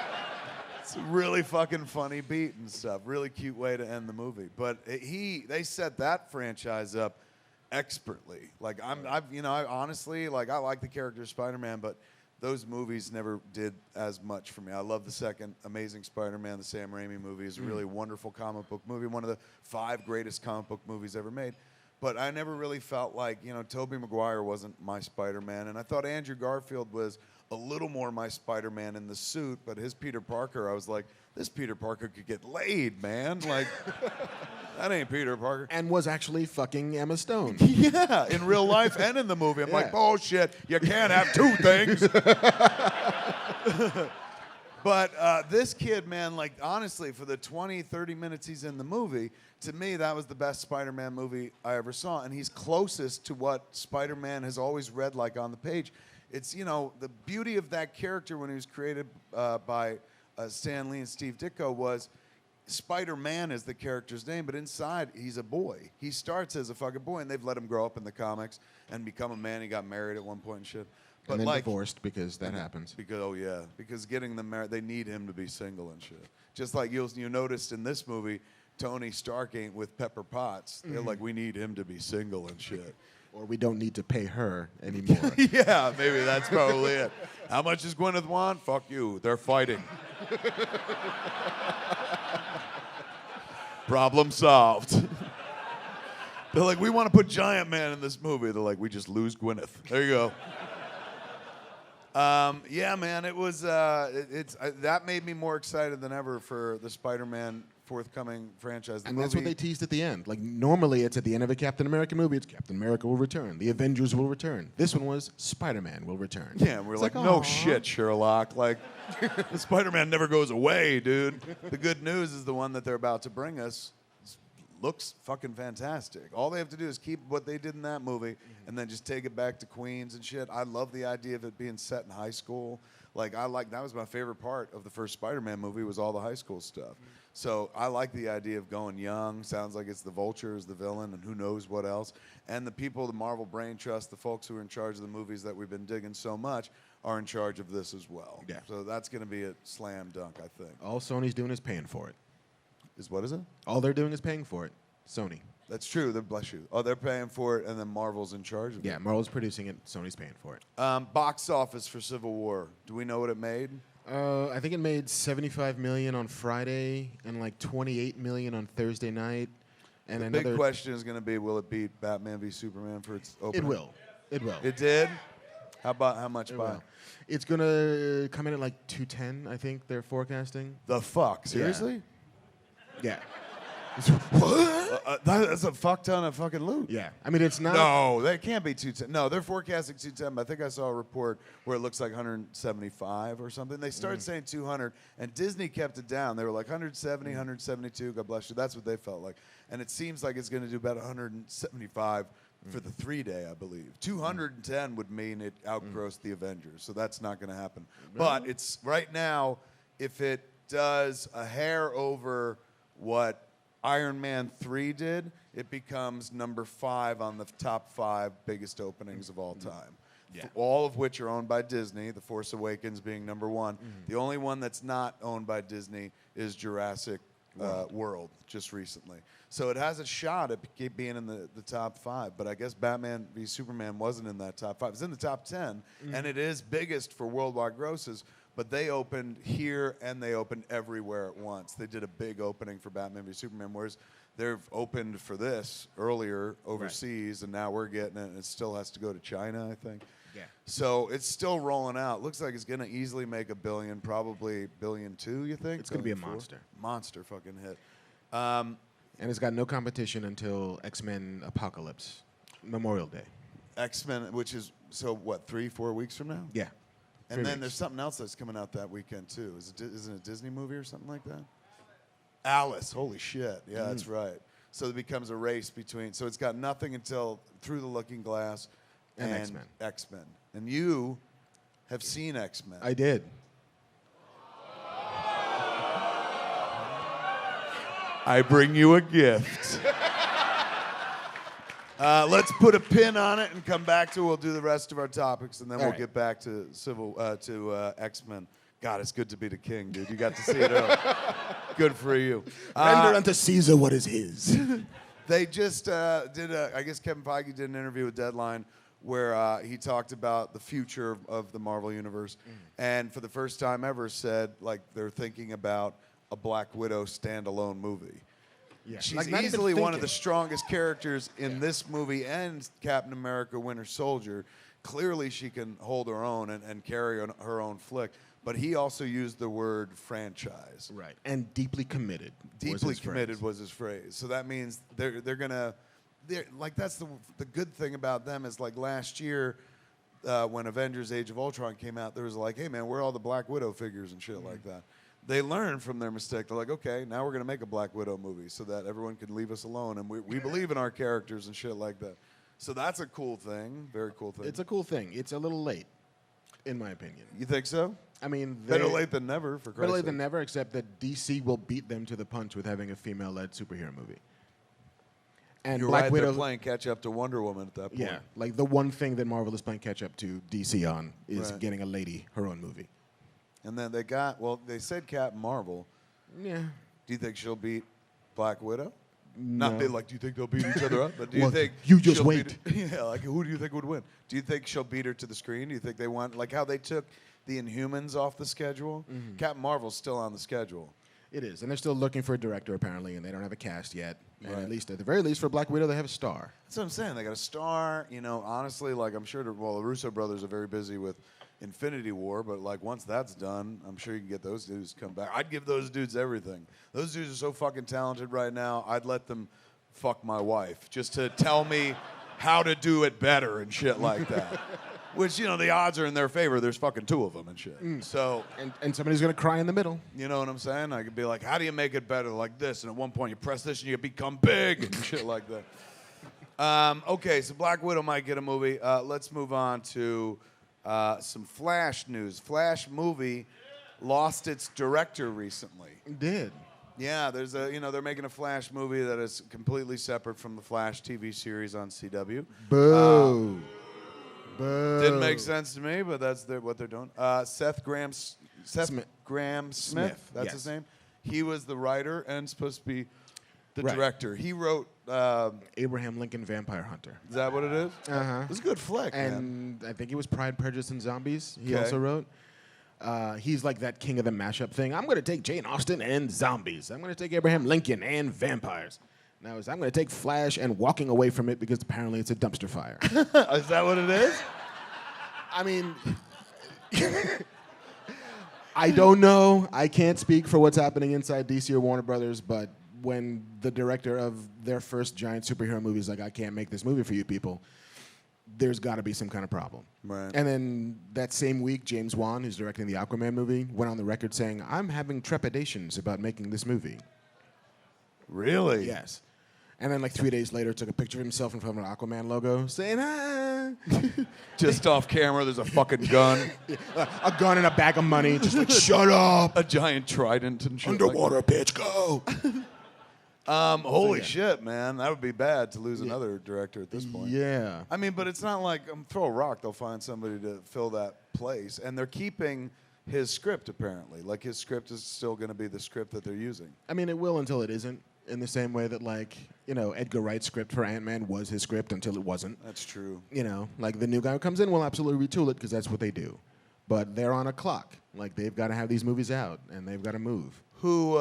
it's a really fucking funny beat and stuff. Really cute way to end the movie. But they set that franchise up expertly. Like I honestly, like I like the character of Spider-Man, but those movies never did as much for me. I love the second Amazing Spider-Man, the Sam Raimi movie. Is a really wonderful comic book movie, one of the 5 greatest comic book movies ever made. But I never really felt like, you know, Tobey Maguire wasn't my Spider-Man, and I thought Andrew Garfield was a little more my Spider-Man in the suit, but his Peter Parker, I was like, this Peter Parker could get laid, man. Like, that ain't Peter Parker. And was actually fucking Emma Stone. Yeah, in real life and in the movie. I'm like, bullshit, you can't have 2 things. But this kid, man, like, honestly, for the 20, 30 minutes he's in the movie, to me, that was the best Spider-Man movie I ever saw. And he's closest to what Spider-Man has always read like on the page. It's, you know, the beauty of that character when he was created by Stan Lee and Steve Ditko was Spider-Man is the character's name, but inside he's a boy. He starts as a fucking boy, and they've let him grow up in the comics and become a man. He got married at one point and shit. But And then like, divorced because that happens. Because getting them married, they need him to be single and shit. Just like you noticed in this movie, Tony Stark ain't with Pepper Potts. They're like, we need him to be single and shit. Or we don't need to pay her anymore. Yeah, maybe that's probably it. How much does Gwyneth want? Fuck you. They're fighting. Problem solved. They're like, we want to put Giant Man in this movie. They're like, we just lose Gwyneth. There you go. Yeah, man, it was. That made me more excited than ever for the Spider-Man forthcoming franchise. And that's what they teased at the end. Like, normally it's at the end of a Captain America movie, it's Captain America will return. The Avengers will return. This one was Spider-Man will return. Yeah, and we're like, no shit, Sherlock. Like, the Spider-Man never goes away, dude. The good news is the one that they're about to bring us looks fucking fantastic. All they have to do is keep what they did in that movie and then just take it back to Queens and shit. I love the idea of it being set in high school. Like, that was my favorite part of the first Spider-Man movie was all the high school stuff. So I like the idea of going young. Sounds like it's the Vulture is the villain and who knows what else. And the people, the Marvel Brain Trust, the folks who are in charge of the movies that we've been digging so much are in charge of this as well. Yeah. So that's going to be a slam dunk, I think. All Sony's doing is paying for it. What is it? All they're doing is paying for it. Sony. That's true. Bless you. Oh, they're paying for it, and then Marvel's in charge of it. Yeah, Marvel's producing it. Sony's paying for it. Box office for Civil War. Do we know what it made? I think it made $75 million on Friday and like $28 million on Thursday night. And The big question is going to be, will it beat Batman v Superman for its opening? It will. It will. It did? How much It by? will. It's going to come in at like 210, I think they're forecasting. The fuck? Seriously? Yeah. That's a fuck ton of fucking loot. Yeah. I mean, it's not. No, that can't be 210. No, they're forecasting 210, but I think I saw a report where it looks like 175 or something. They started saying 200, and Disney kept it down. They were like 170, 172, God bless you. That's what they felt like. And it seems like it's going to do about 175 for the 3-day, I believe. 210 would mean it outgrossed the Avengers, so that's not going to happen. But it's right now, if it does a hair over what Iron Man 3 did, it becomes number 5 on the top 5 biggest openings of all time. Yeah. All of which are owned by Disney, The Force Awakens being number 1. The only one that's not owned by Disney is Jurassic World, just recently. So it has a shot at being in the top 5, but I guess Batman v Superman wasn't in that top 5. It's in the top 10, and it is biggest for worldwide grosses, but they opened here and they opened everywhere at once. They did a big opening for Batman v Superman, whereas they've opened for this earlier overseas, and now we're getting it, and it still has to go to China, I think. Yeah. So it's still rolling out. Looks like it's going to easily make $1 billion, probably $1.2 billion, you think? It's going to be a Going monster. Monster fucking hit. And it's got no competition until X-Men Apocalypse, Memorial Day. X-Men, which is, so what, 3-4 weeks from now? Yeah. And then there's something else that's coming out that weekend, too. Isn't it a Disney movie or something like that? Alice. Holy shit. Yeah, that's right. So it becomes a race between, so it's got nothing until Through the Looking Glass And X-Men. X-Men. And you have seen X-Men. I did. I bring you a gift. Let's put a pin on it and come back to it. We'll do the rest of our topics, and then we'll get back to X-Men. God, it's good to be the king, dude. You got to see it early. Good for you. Render unto Caesar what is his. They just I guess Kevin Feige did an interview with Deadline where he talked about the future of the Marvel Universe, and for the first time ever said, like, they're thinking about a Black Widow standalone movie. Yeah. She's Like, not even easily one of thinking. the strongest characters in this movie and Captain America Winter Soldier. Clearly she can hold her own and carry her own flick. But he also used the word franchise. Right. And deeply committed. Deeply committed was his phrase. So that means they're like, that's the good thing about them is, like, last year when Avengers Age of Ultron came out, there was like, hey man, where are all the Black Widow figures and shit like that? They learned from their mistake. They're like, okay, now we're going to make a Black Widow movie so that everyone can leave us alone. And we believe in our characters and shit like that. So that's a cool thing. Very cool thing. It's a cool thing. It's a little late, in my opinion. You think so? I mean, Better late than never, for Christ's better late sake. than never, except that DC will beat them to the punch with having a female-led superhero movie. And You're Black right, Widow, they're playing catch up to Wonder Woman at that point. yeah, like the one thing that Marvel is playing catch up to DC on is Right. getting a lady her own movie. And then they said Captain Marvel. Yeah. Do you think she'll beat Black Widow? No. Not be like, do you think they'll beat each other up? But do you Well, think you just she'll wait. beat her- yeah, like, who do you think would win? Do you think she'll beat her to the screen? Do you think they want, like how they took the Inhumans off the schedule? Captain Marvel's still on the schedule. It is, and they're still looking for a director apparently, and they don't have a cast yet. And Right. at the very least, for Black Widow, they have a star. That's what I'm saying. They got a star. You know, honestly, like, I'm sure the Russo brothers are very busy with Infinity War, but like once that's done, I'm sure you can get those dudes to come back. I'd give those dudes everything. Those dudes are so fucking talented right now. I'd let them fuck my wife just to tell me how to do it better and shit like that. Which, you know, the odds are in their favor. There's fucking two of them and shit. So, And somebody's going to cry in the middle. you know what I'm saying? I could be like, how do you make it better like this? And at one point you press this and you become big and shit like that. Okay, so Black Widow might get a movie. Let's move on to some Flash news. Flash movie lost its director recently. It did. Yeah, they're making a Flash movie that is completely separate from the Flash TV series on CW. Boo. Boo. Didn't make sense to me, but that's what they're doing. Seth Graham Smith. That's yes. his name. He was the writer and supposed to be the Right. director. He wrote. Abraham Lincoln Vampire Hunter. Is that what it is? Uh-huh. It was a good flick, man. And I think it was Pride, Prejudice, and Zombies he Okay. also wrote. He's like that king of the mashup thing. I'm going to take Jane Austen and zombies. I'm going to take Abraham Lincoln and vampires. Now, I'm going to take Flash and walking away from it because apparently it's a dumpster fire. Is that what it is? I mean, I don't know. I can't speak for what's happening inside DC or Warner Brothers, but when the director of their first giant superhero movie is like, I can't make this movie for you people, there's got to be some kind of problem. Right. And then that same week, James Wan, who's directing the Aquaman movie, went on the record saying, I'm having trepidations about making this movie. Really? Yes. And then like 3 days later, took a picture of himself in front of an Aquaman logo saying, Just off camera, there's a fucking gun, a gun and a bag of money, just like, shut up. a giant trident and shit. Underwater pitch, go. Holy shit, man. That would be bad to lose another director at this point. Yeah. I mean, but it's not like throw a rock, they'll find somebody to fill that place. And they're keeping his script, apparently. Like, his script is still going to be the script that they're using. I mean, it will until it isn't, in the same way that, like, you know, Edgar Wright's script for Ant-Man was his script until it wasn't. That's true. You know, like, the new guy who comes in will absolutely retool it because that's what they do. But they're on a clock. Like, they've got to have these movies out, and they've got to move. Who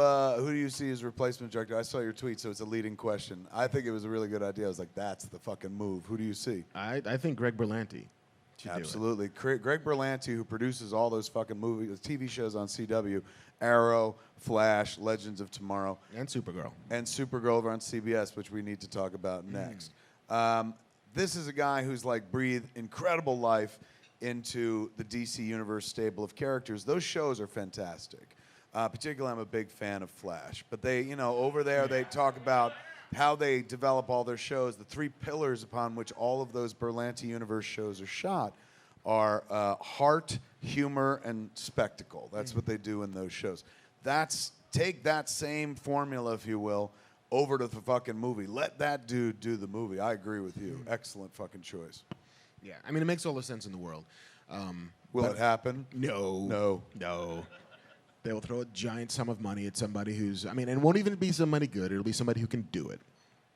do you see as replacement director? I saw your tweet, so it's a leading question. I think it was a really good idea. I was like, that's the fucking move. Who do you see? I think Greg Berlanti should do it. Absolutely. Greg Berlanti, who produces all those fucking movies, TV shows on CW, Arrow, Flash, Legends of Tomorrow. And Supergirl. And Supergirl over on CBS, which we need to talk about next. This is a guy who's like breathed incredible life into the DC Universe stable of characters. Those shows are fantastic. Particularly, I'm a big fan of Flash. But they, you know, over there, they talk about how they develop all their shows, the three pillars upon which all of those Berlanti Universe shows are shot are heart, humor, and spectacle. That's what they do in those shows. Take that same formula, if you will, over to the fucking movie. Let that dude do the movie. I agree with you. Excellent fucking choice. Yeah, I mean, it makes all the sense in the world. Will it happen? No. They will throw a giant sum of money at somebody who's, I mean, and it won't even be somebody good. It'll be somebody who can do it.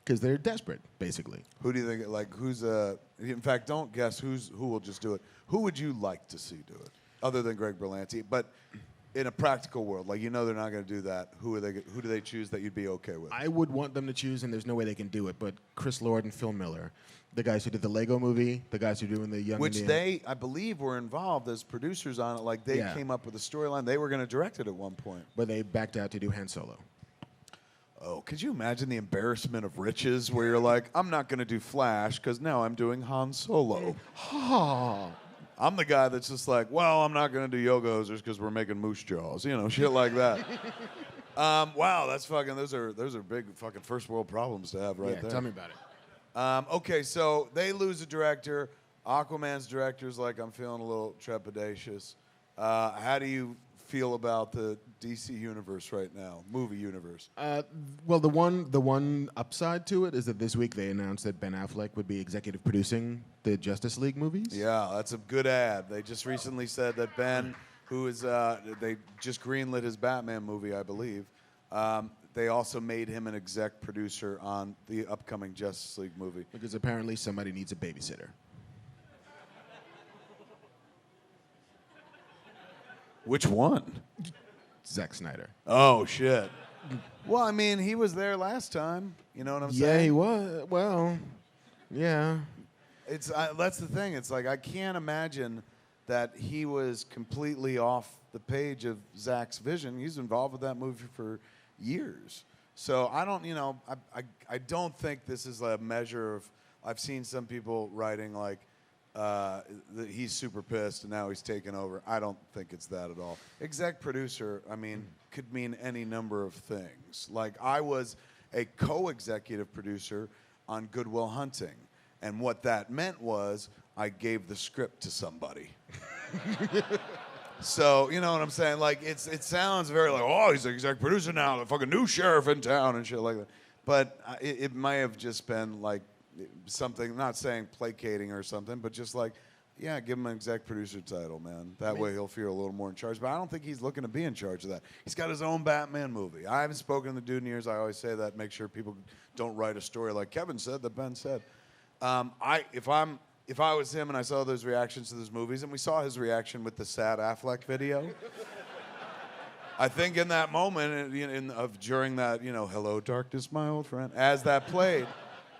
Because they're desperate, basically. Who do you think, like, in fact, don't guess who will just do it. Who would you like to see do it, other than Greg Berlanti? But in a practical world, like, they're not going to do that. Who do they choose that you'd be okay with? I would want them to choose, and there's no way they can do it, but Chris Lord and Phil Miller, the guys who did the Lego movie, the guys who are doing the Young Which Indian. I believe, were involved as producers on it. Like, they came up with a storyline. They were going to direct it at one point. But they backed out to do Han Solo. Oh, could you imagine the embarrassment of riches where you're like, I'm not going to do Flash because now I'm doing Han Solo. I'm the guy that's just like, well, I'm not going to do yoga hosers because we're making moose jaws. Shit like that. Wow, those are big fucking first world problems to have right there. Tell me about it. Okay, so they lose a director. Aquaman's director's like, I'm feeling a little trepidatious. How do you feel about the DC universe right now, movie universe? Well, the one upside to it is that this week they announced that Ben Affleck would be executive producing the Justice League movies. Yeah, that's a good ad. They just recently said that Ben, who is, they just greenlit his Batman movie, I believe. They also made him an exec producer on the upcoming Justice League movie. Because apparently somebody needs a babysitter. Which one? Zack Snyder. Oh, shit. Well, I mean, he was there last time. You know what I'm saying? Yeah, he was. Well, yeah. That's the thing. It's like, I can't imagine that he was completely off the page of Zach's vision. He's involved with that movie for years. So I don't, I don't think this is a measure of, I've seen some people writing like, he's super pissed and now he's taken over. I don't think it's that at all. Exec producer, I mean, could mean any number of things. Like, I was a co-executive producer on Good Will Hunting, and what that meant was I gave the script to somebody. So, you know what I'm saying? Like, it sounds very like, oh, he's an exec producer now, the fucking new sheriff in town and shit like that. But it might have just been like something, not saying placating or something, but just like, yeah, give him an exec producer title, man. That way he'll feel a little more in charge. But I don't think he's looking to be in charge of that. He's got his own Batman movie. I haven't spoken to the dude in years. I always say that, make sure people don't write a story like Kevin said that Ben said. If I was him and I saw those reactions to those movies, and we saw his reaction with the sad Affleck video, I think in that moment, during that, hello darkness, my old friend, as that played,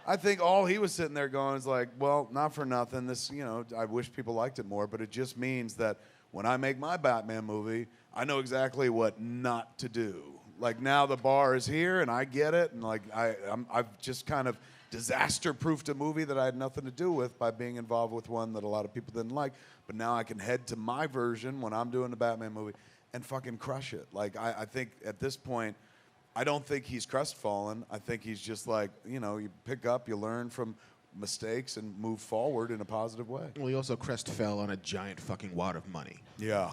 I think all he was sitting there going is like, well, not for nothing. This, I wish people liked it more, but it just means that when I make my Batman movie, I know exactly what not to do. Like, now the bar is here, and I get it, and like I've just kind of disaster-proofed a movie that I had nothing to do with by being involved with one that a lot of people didn't like. But now I can head to my version when I'm doing the Batman movie and fucking crush it. Like, I think at this point, I don't think he's crestfallen. I think he's just like, you pick up, you learn from mistakes and move forward in a positive way. Well, he also crest fell on a giant fucking wad of money. Yeah.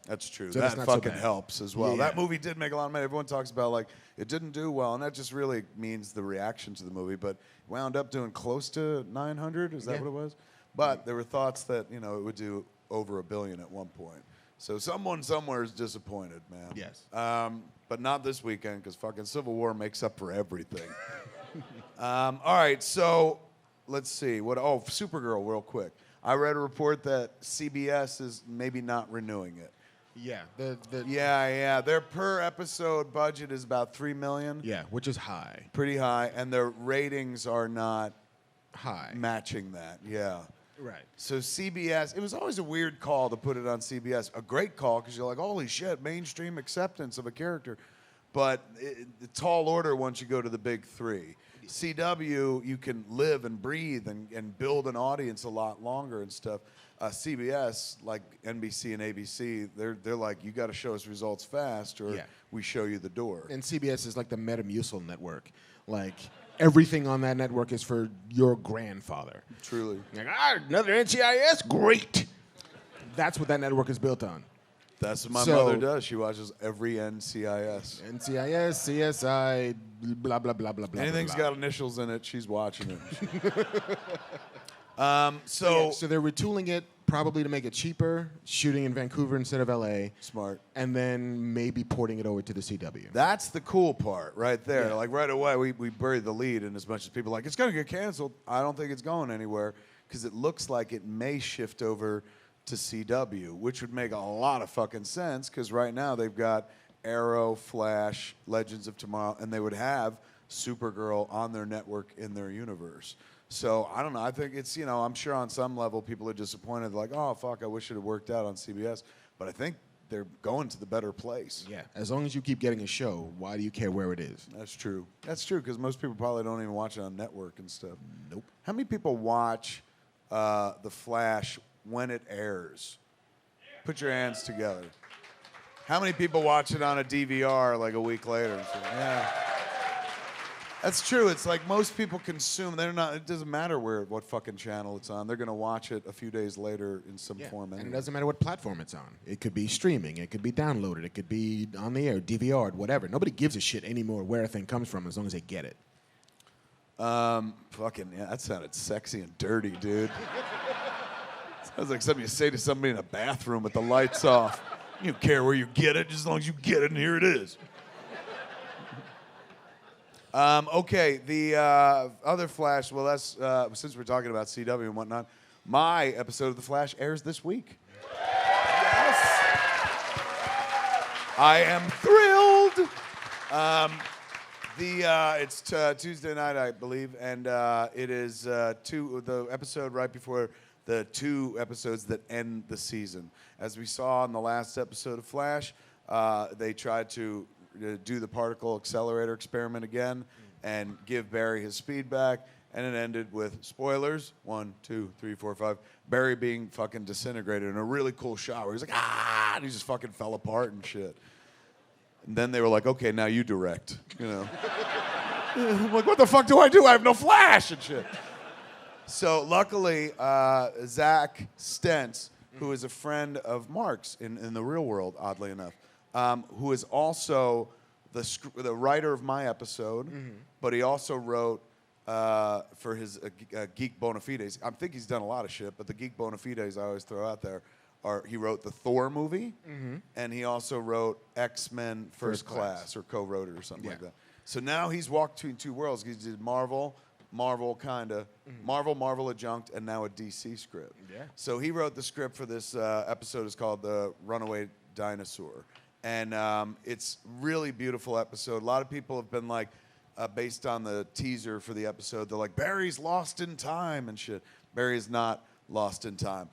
That's true. So that that's fucking so helps as well. Yeah. That movie did make a lot of money. Everyone talks about, like, it didn't do well, and that just really means the reaction to the movie. But wound up doing close to 900. Is that what it was? But there were thoughts that, it would do over $1 billion at one point. So someone somewhere is disappointed, man. Yes. But not this weekend, because fucking Civil War makes up for everything. All right, so let's see. Supergirl, real quick. I read a report that CBS is maybe not renewing it. Yeah. Yeah. Their per episode budget is about $3 million. Yeah, which is high. Pretty high, and their ratings are not High. matching that. Yeah. Right. So CBS, it was always a weird call to put it on CBS. A great call because you're like, holy shit, mainstream acceptance of a character. But the tall order once you go to the big three. CW, you can live and breathe and build an audience a lot longer and stuff. CBS, like NBC and ABC, they're like, you got to show us results fast or we show you the door. And CBS is like the Metamucil network. Like, everything on that network is for your grandfather. Truly. Like, another NCIS? Great. That's what that network is built on. That's what my So- mother does. She watches every NCIS. NCIS, CSI, blah, blah, blah, blah, blah. Anything's blah, blah. got initials in it, she's watching it. Yeah, So so they're retooling it probably to make it cheaper, shooting in Vancouver instead of LA, smart. and then maybe porting it over to the CW. That's the cool part right there. Yeah. Like right away, we buried the lead, and as much as people are like, it's going to get canceled, I don't think it's going anywhere because it looks like it may shift over to CW, which would make a lot of fucking sense because right now they've got Arrow, Flash, Legends of Tomorrow, and they would have Supergirl on their network in their universe. So I don't know. I think it's, I'm sure on some level people are disappointed, like, oh, fuck, I wish it had worked out on CBS. But I think they're going to the better place. Yeah, as long as you keep getting a show, why do you care where it is? That's true. That's true because most people probably don't even watch it on network and stuff. Nope. How many people watch The Flash when it airs? Put your hands together. How many people watch it on a DVR like a week later? Yeah. That's true. It's like most people consume. They're not. It doesn't matter what fucking channel it's on. They're gonna watch it a few days later in some form. And Anyway. it doesn't matter what platform it's on. It could be streaming. It could be downloaded. It could be on the air, DVR'd, whatever. Nobody gives a shit anymore where a thing comes from as long as they get it. Fucking yeah. That sounded sexy and dirty, dude. Sounds like something you say to somebody in a bathroom with the lights off. You don't care where you get it, just as long as you get it, and here it is. Okay, the other Flash, well, that's, since we're talking about CW and whatnot, my episode of The Flash airs this week. Yes! I am thrilled! It's Tuesday night, I believe, and it is the episode right before the 2 episodes that end the season. As we saw in the last episode of Flash, they tried to do the particle accelerator experiment again and give Barry his speed back, and it ended with spoilers 1, 2, 3, 4, 5. Barry being fucking disintegrated in a really cool shot where he's like, ah, and he just fucking fell apart and shit. And then they were like, okay, now you direct, I'm like, what the fuck do? I have no Flash and shit. So luckily, Zach Stentz, who is a friend of Marc's in the real world, oddly enough, who is also the writer of my episode, but he also wrote for his Geek Bonafides. I think he's done a lot of shit, but the Geek Bonafides I always throw out there he wrote the Thor movie, and he also wrote X-Men First Class, or co-wrote it or something like that. So now he's walked between 2 worlds. He did Marvel kind of, Marvel adjunct, and now a DC script. Yeah. So he wrote the script for this episode. It's called The Runaway Dinosaur. And it's really beautiful episode. A lot of people have been like, based on the teaser for the episode, they're like, Barry's lost in time and shit. Barry is not lost in time.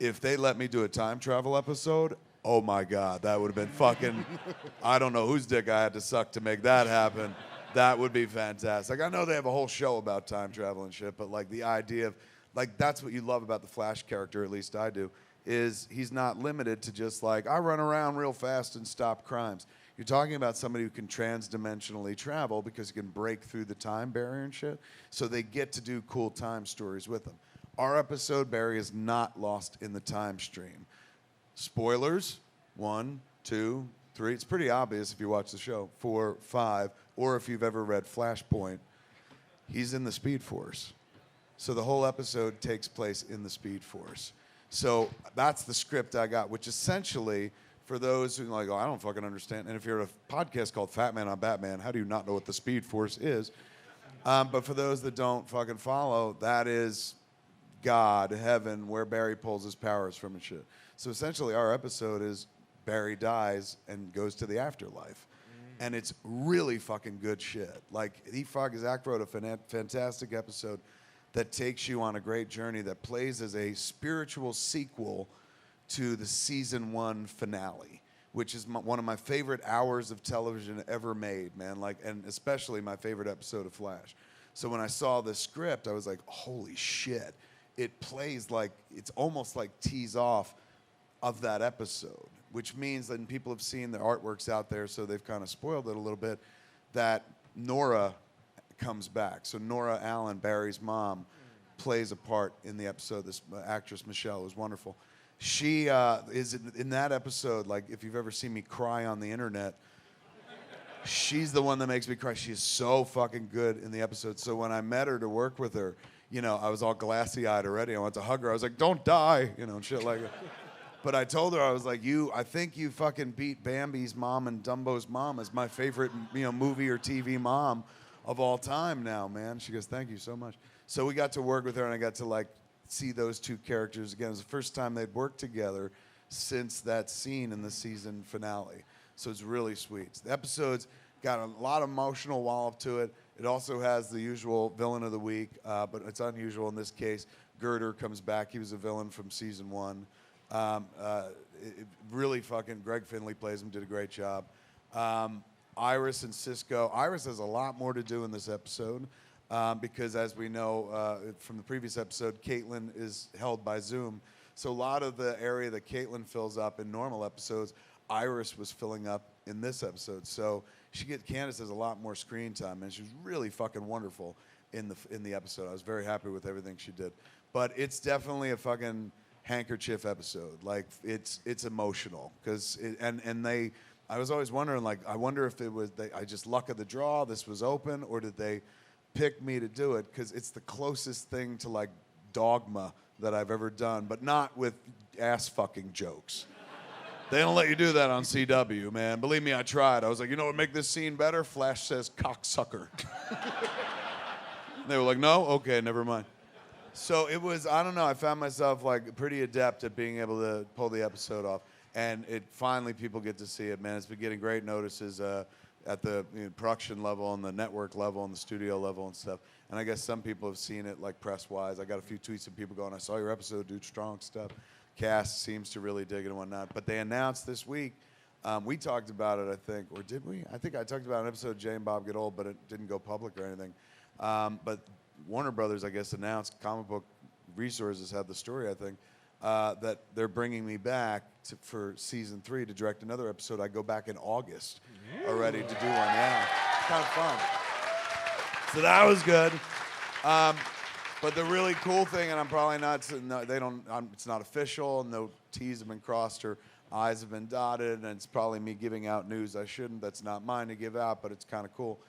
If they let me do a time travel episode, oh my God, that would have been fucking, I don't know whose dick I had to suck to make that happen. That would be fantastic. I know they have a whole show about time travel and shit, but like the idea of, like that's what you love about the Flash character, at least I do, is he's not limited to just like, I run around real fast and stop crimes. You're talking about somebody who can transdimensionally travel because he can break through the time barrier and shit. So they get to do cool time stories with him. Our episode, Barry is not lost in the time stream. Spoilers, 1, 2, 3. It's pretty obvious if you watch the show. 4, 5, or if you've ever read Flashpoint, he's in the Speed Force. So the whole episode takes place in the Speed Force. So that's the script I got, which essentially, for those who are like, oh, I don't fucking understand. And if you're a podcast called Fat Man on Batman, how do you not know what the Speed Force is? But for those that don't fucking follow, that is God, heaven, where Barry pulls his powers from and shit. So essentially our episode is Barry dies and goes to the afterlife. And it's really fucking good shit. Like, Zach wrote a fantastic episode that takes you on a great journey that plays as a spiritual sequel to the season 1 finale, which is one of my favorite hours of television ever made, man. Like, and especially my favorite episode of Flash. So when I saw the script, I was like, holy shit. It plays like, it's almost like tease off of that episode, which means that people have seen the artworks out there, so they've kind of spoiled it a little bit, that Nora comes back. So Nora Allen, Barry's mom, plays a part in the episode. This actress, Michelle, was wonderful. She is in that episode, like, if you've ever seen me cry on the internet, she's the one that makes me cry. She is so fucking good in the episode. So when I met her to work with her, you know, I was all glassy-eyed already. I went to hug her. I was like, don't die, you know, and shit like that. But I told her, I was like, I think you fucking beat Bambi's mom and Dumbo's mom as my favorite, you know, movie or TV mom of all time now, man. She goes, thank you so much. So we got to work with her, and I got to, like, see those two characters again. It was the first time they'd worked together since that scene in the season finale. So it's really sweet. The episode's got a lot of emotional wallop to it. It also has the usual villain of the week, but it's unusual in this case. Girder comes back. He was a villain from season 1. Really fucking, Greg Finley plays him, did a great job. Iris and Cisco. Iris has a lot more to do in this episode because, as we know from the previous episode, Caitlin is held by Zoom. So a lot of the area that Caitlin fills up in normal episodes, Iris was filling up in this episode. So Candace has a lot more screen time, and she was really fucking wonderful in the episode. I was very happy with everything she did. But it's definitely a fucking handkerchief episode. Like, it's emotional because I was always wondering, like, I wonder if it was I just luck of the draw, this was open, or did they pick me to do it? Because it's the closest thing to, like, Dogma that I've ever done, but not with ass fucking jokes. They don't let you do that on CW, man. Believe me, I tried. I was like, you know what would make this scene better? Flash says cocksucker. They were like, no? Okay, never mind. So it was, I don't know, I found myself, like, pretty adept at being able to pull the episode off. And finally people get to see it, man. It's been getting great notices at the production level and the network level and the studio level and stuff. And I guess some people have seen it, like, press-wise. I got a few tweets of people going, I saw your episode, dude, strong stuff. Cast seems to really dig it and whatnot. But they announced this week, we talked about it, I think, or did we? I think I talked about an episode of Jay and Bob Get Old, but it didn't go public or anything. But Warner Brothers, I guess, announced, Comic Book Resources had the story, I think, that they're bringing me back for season 3 to direct another episode. I go back in August already to do one. Yeah, it's kind of fun. So that was good. But the really cool thing, and I'm probably not, it's not official, no T's have been crossed or I's have been dotted, and it's probably me giving out news I shouldn't. That's not mine to give out, but it's kind of cool.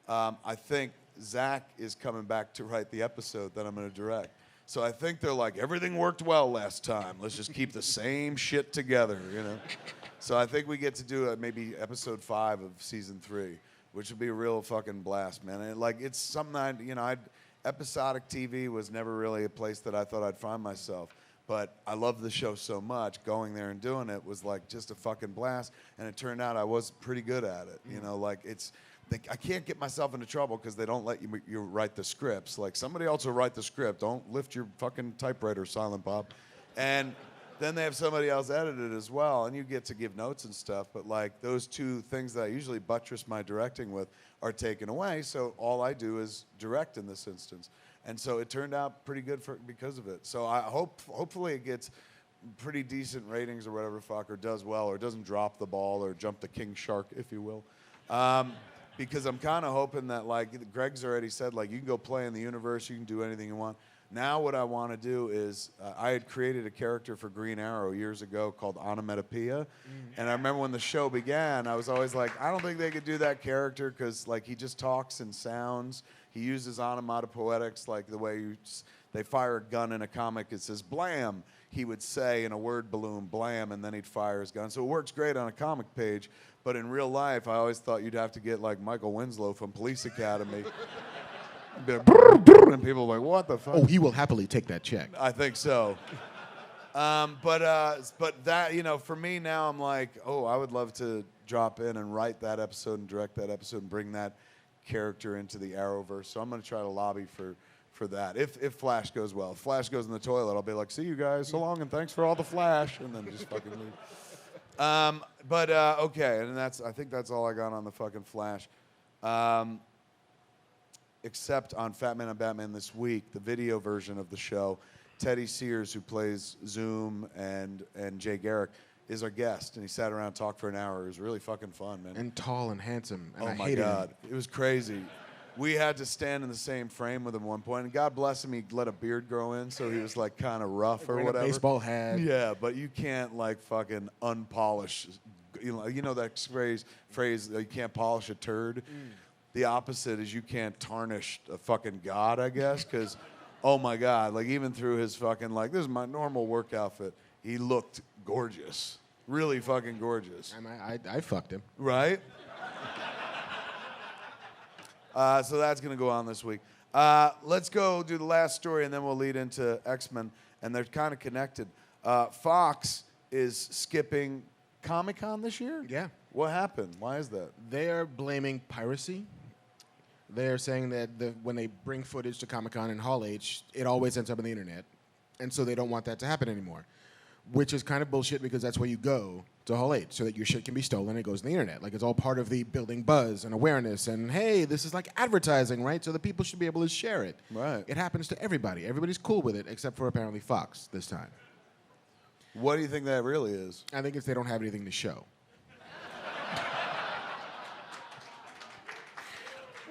I think Zach is coming back to write the episode that I'm going to direct. So I think they're like, everything worked well last time. Let's just keep the same shit together, you know? So I think we get to do maybe episode 5 of season 3, which would be a real fucking blast, man. And it's something episodic TV was never really a place that I thought I'd find myself. But I love the show so much, going there and doing it was like just a fucking blast. And it turned out I was pretty good at it. You know, like I can't get myself into trouble because they don't let you write the scripts. Like, somebody else will write the script. Don't lift your fucking typewriter, Silent Bob. And then they have somebody else edit it as well, and you get to give notes and stuff. But, like, those two things that I usually buttress my directing with are taken away, so all I do is direct in this instance. And so it turned out pretty good because of it. So I hopefully it gets pretty decent ratings or whatever the fuck, or does well, or doesn't drop the ball or jump the king shark, if you will. Because I'm kind of hoping that, like, Greg's already said, like, you can go play in the universe, you can do anything you want. Now what I want to do is, I had created a character for Green Arrow years ago called Onomatopoeia. And I remember when the show began, I was always like, I don't think they could do that character because, like, he just talks in sounds. He uses onomatopoetics, like the way they fire a gun in a comic, it says blam. He would say in a word balloon, blam, and then he'd fire his gun. So it works great on a comic page. But in real life, I always thought you'd have to get, like, Michael Winslow from Police Academy. And people were like, what the fuck? Oh, he will happily take that check. I think so. But that, for me now, I'm like, oh, I would love to drop in and write that episode and direct that episode and bring that character into the Arrowverse. So I'm going to try to lobby for that. If Flash goes well. If Flash goes in the toilet, I'll be like, see you guys, so long, and thanks for all the Flash, and then just fucking leave. Okay, and I think that's all I got on the fucking Flash. Except on Fat Man and Batman this week, the video version of the show, Teddy Sears, who plays Zoom and Jay Garrick, is our guest, and he sat around and talked for an hour. It was really fucking fun, man. And tall and handsome, and oh I my hated God. him. It was crazy. We had to stand in the same frame with him at one point, and God bless him, he let a beard grow in, so he was like kind of rough or Wearing a whatever. baseball hat. Yeah, but you can't like fucking unpolish. You know that phrase you can't polish a turd. The opposite is you can't tarnish a fucking god, I guess, because oh my God, like even through his fucking like this is my normal work outfit, he looked gorgeous, really fucking gorgeous. I fucked him. Right? So that's going to go on this week. Let's go do the last story, and then we'll lead into X-Men, and they're kind of connected. Fox is skipping Comic-Con this year? Yeah. What happened? Why is that? They are blaming piracy. They're saying that when they bring footage to Comic-Con and Hall H, it always ends up on the internet, and so they don't want that to happen anymore. Which is kind of bullshit because that's where you go to Hall H so that your shit can be stolen and it goes to the internet. Like, it's all part of the building buzz and awareness and, hey, this is like advertising, right? So the people should be able to share it. Right. It happens to everybody. Everybody's cool with it except for apparently Fox this time. What do you think that really is? I think it's they don't have anything to show.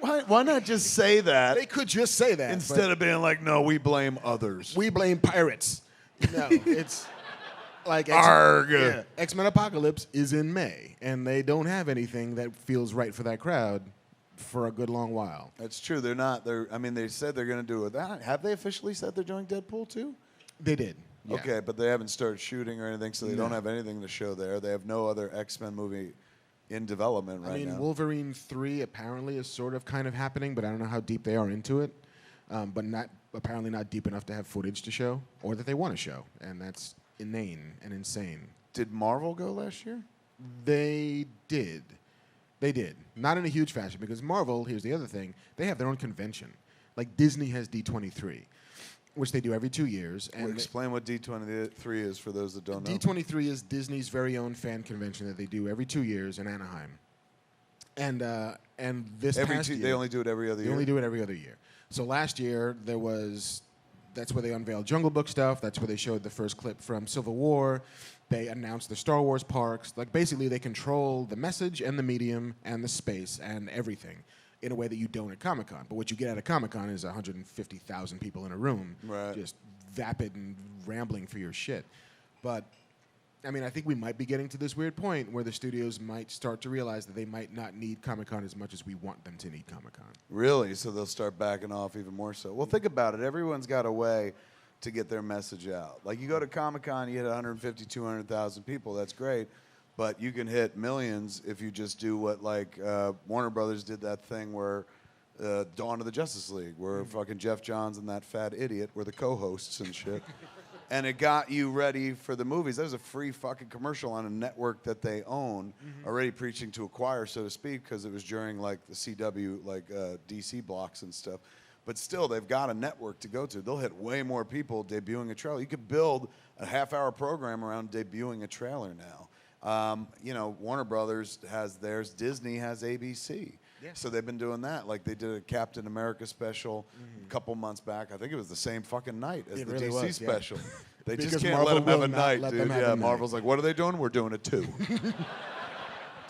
Why not just say that They could just say that. instead of being like, no, we blame others? We blame pirates. No, it's like Arg. X-Men Apocalypse is in May, and they don't have anything that feels right for that crowd for a good long while. That's true. They're not. I mean, they said they're going to do it. Have they officially said they're doing Deadpool 2? They did. Yeah. Okay, but they haven't started shooting or anything, so they don't have anything to show there. They have no other X-Men movie in development right now. Wolverine 3 apparently is sort of kind of happening, but I don't know how deep they are into it. But apparently not deep enough to have footage to show or that they want to show, and that's inane and insane. Did Marvel go last year? They did. They did. Not in a huge fashion, because Marvel, here's the other thing, they have their own convention. Like Disney has D23, which they do every 2 years. And Explain what D23 is for those that don't know. D23 is Disney's very own fan convention that they do every 2 years in Anaheim. And this past year, they only do it every other year? They only do it every other year. So last year, that's where they unveiled Jungle Book stuff. That's where they showed the first clip from Civil War. They announced the Star Wars parks. Like, basically, they control the message and the medium and the space and everything in a way that you don't at Comic-Con. But what you get at a Comic-Con is 150,000 people in a room just vapid and rambling for your shit. But, I mean, I think we might be getting to this weird point where the studios might start to realize that they might not need Comic-Con as much as we want them to need Comic-Con. Really? So they'll start backing off even more so. Well, think about it. Everyone's got a way to get their message out. Like, you go to Comic-Con, you hit 150, 200,000 people. That's great. But you can hit millions if you just do what, like, Warner Brothers did that thing where Dawn of the Justice League, where fucking Jeff Johns and that fat idiot were the co-hosts and shit. And it got you ready for the movies. That was a free fucking commercial on a network that they own, already preaching to a choir, so to speak, because it was during, like, the CW, like, DC blocks and stuff. But still, they've got a network to go to. They'll hit way more people debuting a trailer. You could build a half-hour program around debuting a trailer now. You know, Warner Brothers has theirs. Disney has ABC. Yeah. So they've been doing that. Like, they did a Captain America special a couple months back. I think it was the same fucking night as the really DC was, special. They Because just can't Marvel let them have will a not night, let dude. them have Yeah, a night. Marvel's like, what are they doing? We're doing it too.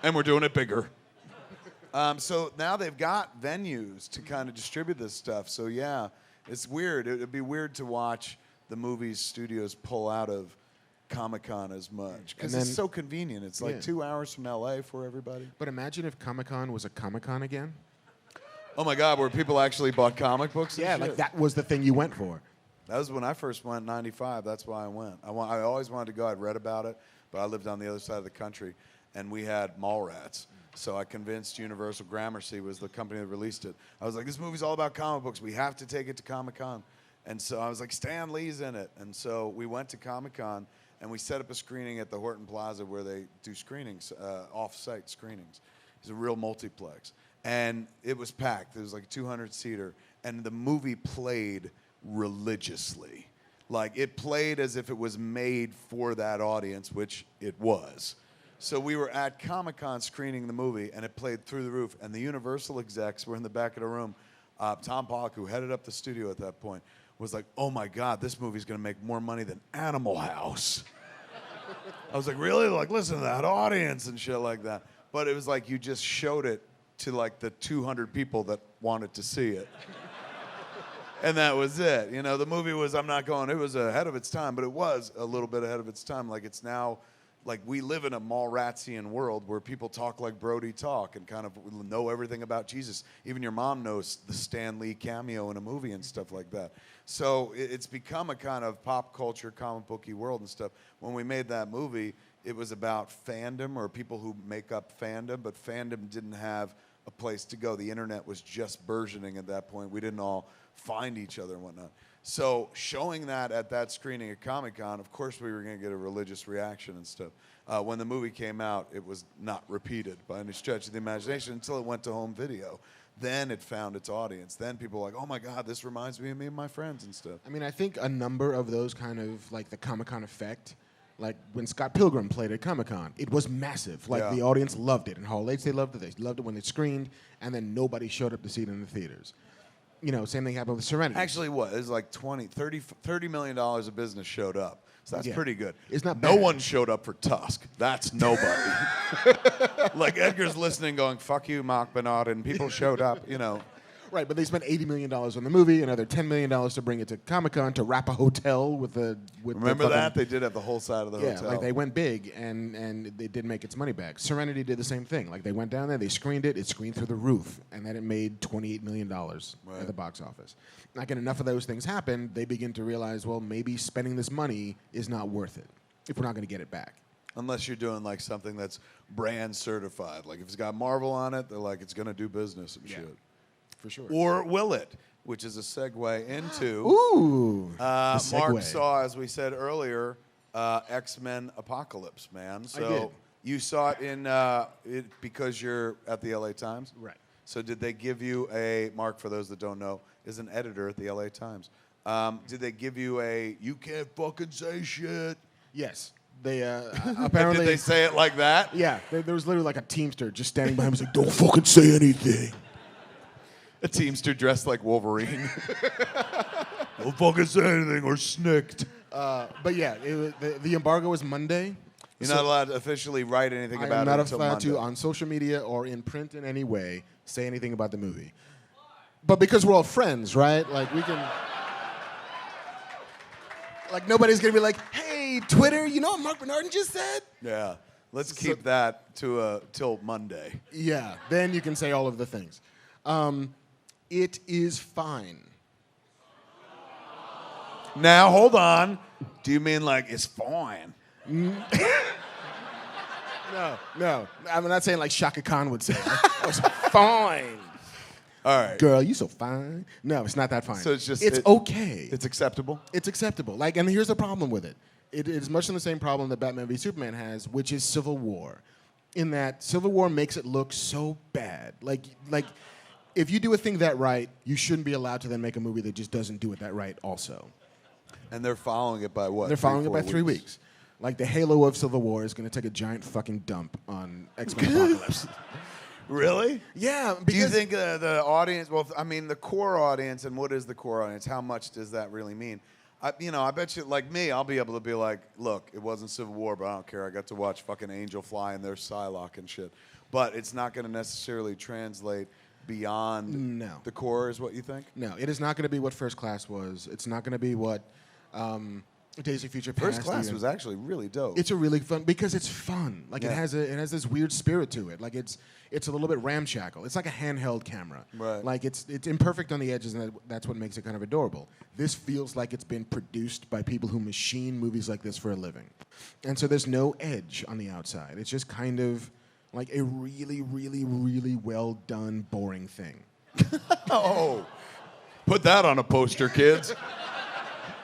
And we're doing it bigger. So now they've got venues to kind of distribute this stuff. So, yeah, it's weird. It would be weird to watch the movies studios pull out of Comic-Con as much because it's so convenient. It's like 2 hours from L.A. for everybody. But imagine if Comic-Con was a Comic-Con again. Oh, my God, where people actually bought comic books and Yeah, shit? like that was the thing you went for. That was when I first went in 95. That's why I went. I always wanted to go. I'd read about it, but I lived on the other side of the country, and we had Mallrats. So I convinced Universal Gramercy was the company that released it. I was like, this movie's all about comic books. We have to take it to Comic-Con. And so I was like, Stan Lee's in it. And so we went to Comic-Con, and we set up a screening at the Horton Plaza where they do screenings, off-site screenings. It's a real multiplex. And it was packed. It was like a 200-seater. And the movie played religiously. Like, it played as if it was made for that audience, which it was. So we were at Comic-Con screening the movie, and it played through the roof. And the Universal execs were in the back of the room. Tom Pollock, who headed up the studio at that point, was like, oh, my God, this movie's going to make more money than Animal House. I was like, really? Like, listen to that audience and shit like that. But it was like you just showed it to like the 200 people that wanted to see it. And that was it. You know, the movie was, it was ahead of its time, but it was a little bit ahead of its time. Like it's now, like we live in a Mallratzian world where people talk like Brody talk and kind of know everything about Jesus. Even your mom knows the Stan Lee cameo in a movie and stuff like that. So it's become a kind of pop culture, comic booky world and stuff. When we made that movie, it was about fandom or people who make up fandom, but fandom didn't have a place to go. The internet was just burgeoning at that point. We didn't all find each other and whatnot. So showing that at that screening at Comic-Con, of course we were going to get a religious reaction and stuff. When the movie came out, it was not repeated by any stretch of the imagination until it went to home video. Then it found its audience. Then people were like, oh my God, this reminds me of me and my friends and stuff. I mean, I think a number of those kind of, like the Comic-Con effect, like when Scott Pilgrim played at Comic-Con, it was massive. Like the audience loved it. In Hall H, they loved it. They loved it when it screened, and then nobody showed up to see it in the theaters. You know, same thing happened with Serenity. Actually, what? It was like $30 million of business showed up. So that's pretty good. It's not No bad. one showed up for Tusk. That's nobody. Like Edgar's listening going, fuck you, Marc Bernardin. People showed up, you know. Right, but they spent $80 million on the movie, another $10 million to bring it to Comic-Con, to wrap a hotel with Remember that? They did have the whole side of the hotel. Yeah, like they went big, and they did make its money back. Serenity did the same thing. Like they went down there, they screened it screened through the roof, and then it made $28 million at the box office. Like, and enough of those things happen, they begin to realize, well, maybe spending this money is not worth it if we're not going to get it back. Unless you're doing like something that's brand certified. Like if it's got Marvel on it, they're like, it's going to do business and shit. For sure. Or will it? Which is a segue into. Ooh. Marc saw, as we said earlier, X-Men Apocalypse, man. So I did. you saw it in because you're at the LA Times? Right. So did they give you Marc, for those that don't know, is an editor at the LA Times. Did they give you you can't fucking say shit? Yes. They apparently. Did they say it like that? Yeah. There was literally like a Teamster just standing behind him. He's like, don't fucking say anything. A Teamster dressed like Wolverine. Don't fucking say anything or snicked. But yeah, the embargo was Monday. You're not allowed to officially write anything about it I'm not until allowed Monday. to, on social media or in print in any way, say anything about the movie. But because we're all friends, right? Like we can. Like nobody's gonna be like, "Hey, Twitter, you know what Marc Bernardin just said?" Yeah. Let's keep that to till Monday. Yeah. Then you can say all of the things. It is fine. Now hold on. Do you mean like it's fine? No. I'm not saying like Shaka Khan would say. It's fine. All right. Girl, you so fine. No, it's not that fine. So it's just it's okay. It's acceptable. It's acceptable. Like, and here's the problem with it. It is much the same problem that Batman v Superman has, which is Civil War. In that Civil War makes it look so bad. Like if you do a thing that right, you shouldn't be allowed to then make a movie that just doesn't do it that right also. And they're following it by what? They're following it by 3 weeks. Like the halo of Civil War is going to take a giant fucking dump on X-Men Apocalypse. Really? Yeah. Do you because- think the audience, well, I mean, the core audience, and what is the core audience? How much does that really mean? I bet you, like me, I'll be able to be like, look, it wasn't Civil War, but I don't care. I got to watch fucking Angel fly in their Psylocke and shit. But it's not going to necessarily translate beyond the core, is what you think? No, it is not going to be what First Class was. It's not going to be what Days of Future Past. First Class was actually really dope. It's a really fun because it's fun. Like it has this weird spirit to it. Like it's a little bit ramshackle. It's like a handheld camera. Right. Like it's imperfect on the edges, and that's what makes it kind of adorable. This feels like it's been produced by people who machine movies like this for a living, and so there's no edge on the outside. It's just kind of like a really, really, really well done, boring thing. Oh, put that on a poster, kids.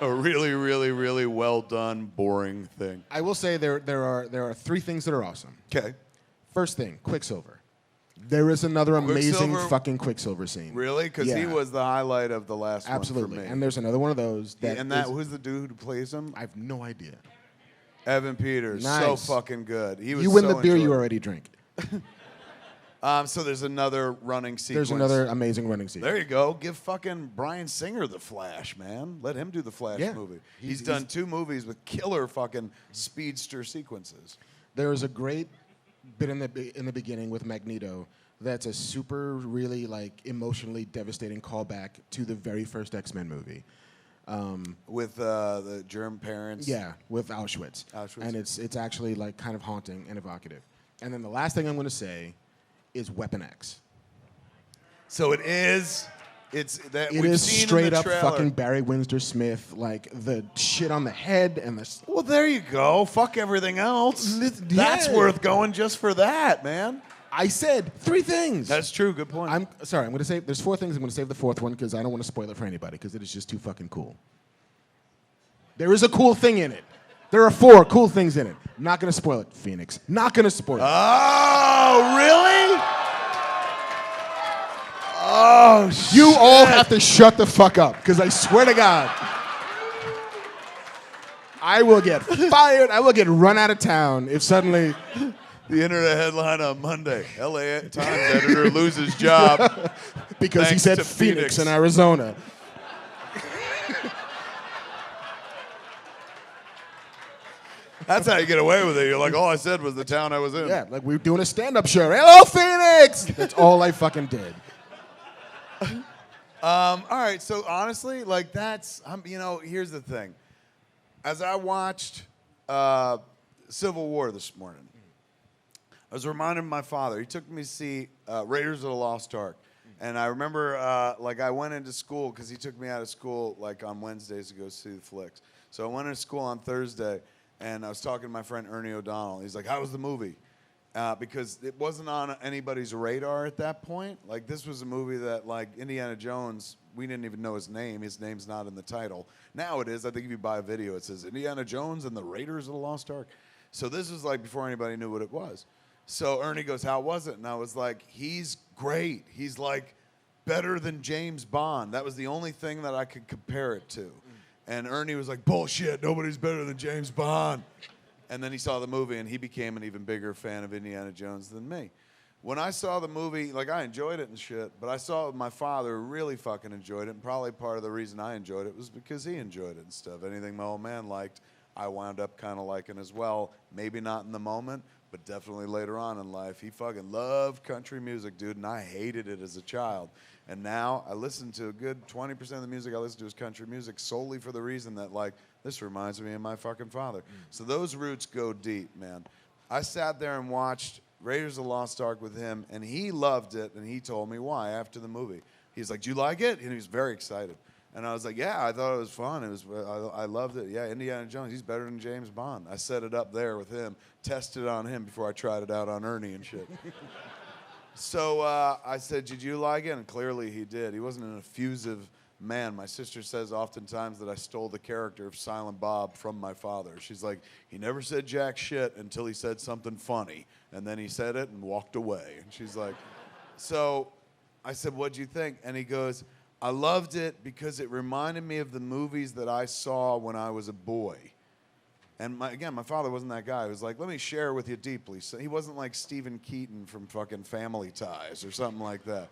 A really, really, really well done, boring thing. I will say there are 3 things that are awesome. Okay. First thing, Quicksilver. There is another amazing Quicksilver? fucking Quicksilver scene. Really? Because he was the highlight of the last Absolutely. one for me. And there's another one of those who's the dude who plays him? I have no idea. Evan Peters. Nice. So fucking good. He was You win so the beer you enjoyable. already drink. So there's another running sequence. There's another amazing running sequence. There you go. Give fucking Bryan Singer the Flash, man. Let him do the Flash Yeah. movie. He's He's done 2 movies with killer fucking speedster sequences. There is a great bit in the beginning with Magneto. That's a super, really like emotionally devastating callback to the very first X-Men movie. With the germ parents. Yeah, with Auschwitz. And it's actually like kind of haunting and evocative. And then the last thing I'm going to say is Weapon X. So it is. It's that It we've is seen straight in the up trailer. fucking Barry Windsor Smith, like the shit on the head and the. Well, there you go. Fuck everything else. That's Yeah. worth going just for that, man. I said 3 things. That's true. Good point. I'm sorry. I'm going to say there's 4 things. I'm going to save the 4th one because I don't want to spoil it for anybody because it is just too fucking cool. There is a cool thing in it. There are 4 cool things in it. Not going to spoil it, Phoenix. Not going to spoil it. Oh, really? Oh, shit. You all have to shut the fuck up because I swear to God, I will get fired. I will get run out of town if suddenly. The internet headline on Monday. LA Times editor loses job. Because he Thanks said to Phoenix in Arizona. That's how you get away with it. You're like, all I said was the town I was in. Yeah, like we were doing a stand-up show. Hello, Phoenix! That's all I fucking did. All right, so honestly, like that's, here's the thing. As I watched Civil War this morning, I was reminded of my father. He took me to see Raiders of the Lost Ark. And I remember, I went into school because he took me out of school, like, on Wednesdays to go see the flicks. So I went into school on Thursday, and I was talking to my friend Ernie O'Donnell. He's like, how was the movie? Because it wasn't on anybody's radar at that point. Like, this was a movie that, like, Indiana Jones, we didn't even know his name. His name's not in the title. Now it is. I think if you buy a video, it says Indiana Jones and the Raiders of the Lost Ark. So this was, like, before anybody knew what it was. So Ernie goes, how was it? And I was like, he's great. He's, like, better than James Bond. That was the only thing that I could compare it to. And Ernie was like, bullshit, nobody's better than James Bond. And then he saw the movie, and he became an even bigger fan of Indiana Jones than me. When I saw the movie, like, I enjoyed it and shit, but I saw it with my father, who really fucking enjoyed it, and probably part of the reason I enjoyed it was because he enjoyed it and stuff. Anything my old man liked, I wound up kind of liking as well. Maybe not in the moment, but definitely later on in life. He fucking loved country music, dude, and I hated it as a child. And now I listen to a good 20% of the music I listen to is country music solely for the reason that, like, this reminds me of my fucking father. So those roots go deep, man. I sat there and watched Raiders of the Lost Ark with him, and he loved it, and he told me why after the movie. He's like, do you like it? And he was very excited. And I was like, yeah, I thought it was fun. I loved it. Yeah, Indiana Jones, he's better than James Bond. I set it up there with him, tested it on him before I tried it out on Ernie and shit. So I said, did you like it? And clearly he did. He wasn't an effusive man. My sister says oftentimes that I stole the character of Silent Bob from my father. She's like, he never said jack shit until he said something funny. And then he said it and walked away. And she's like, so I said, what'd you think? And he goes, I loved it because it reminded me of the movies that I saw when I was a boy. And my father wasn't that guy. He was like, let me share with you deeply. So he wasn't like Stephen Keaton from fucking Family Ties or something like that.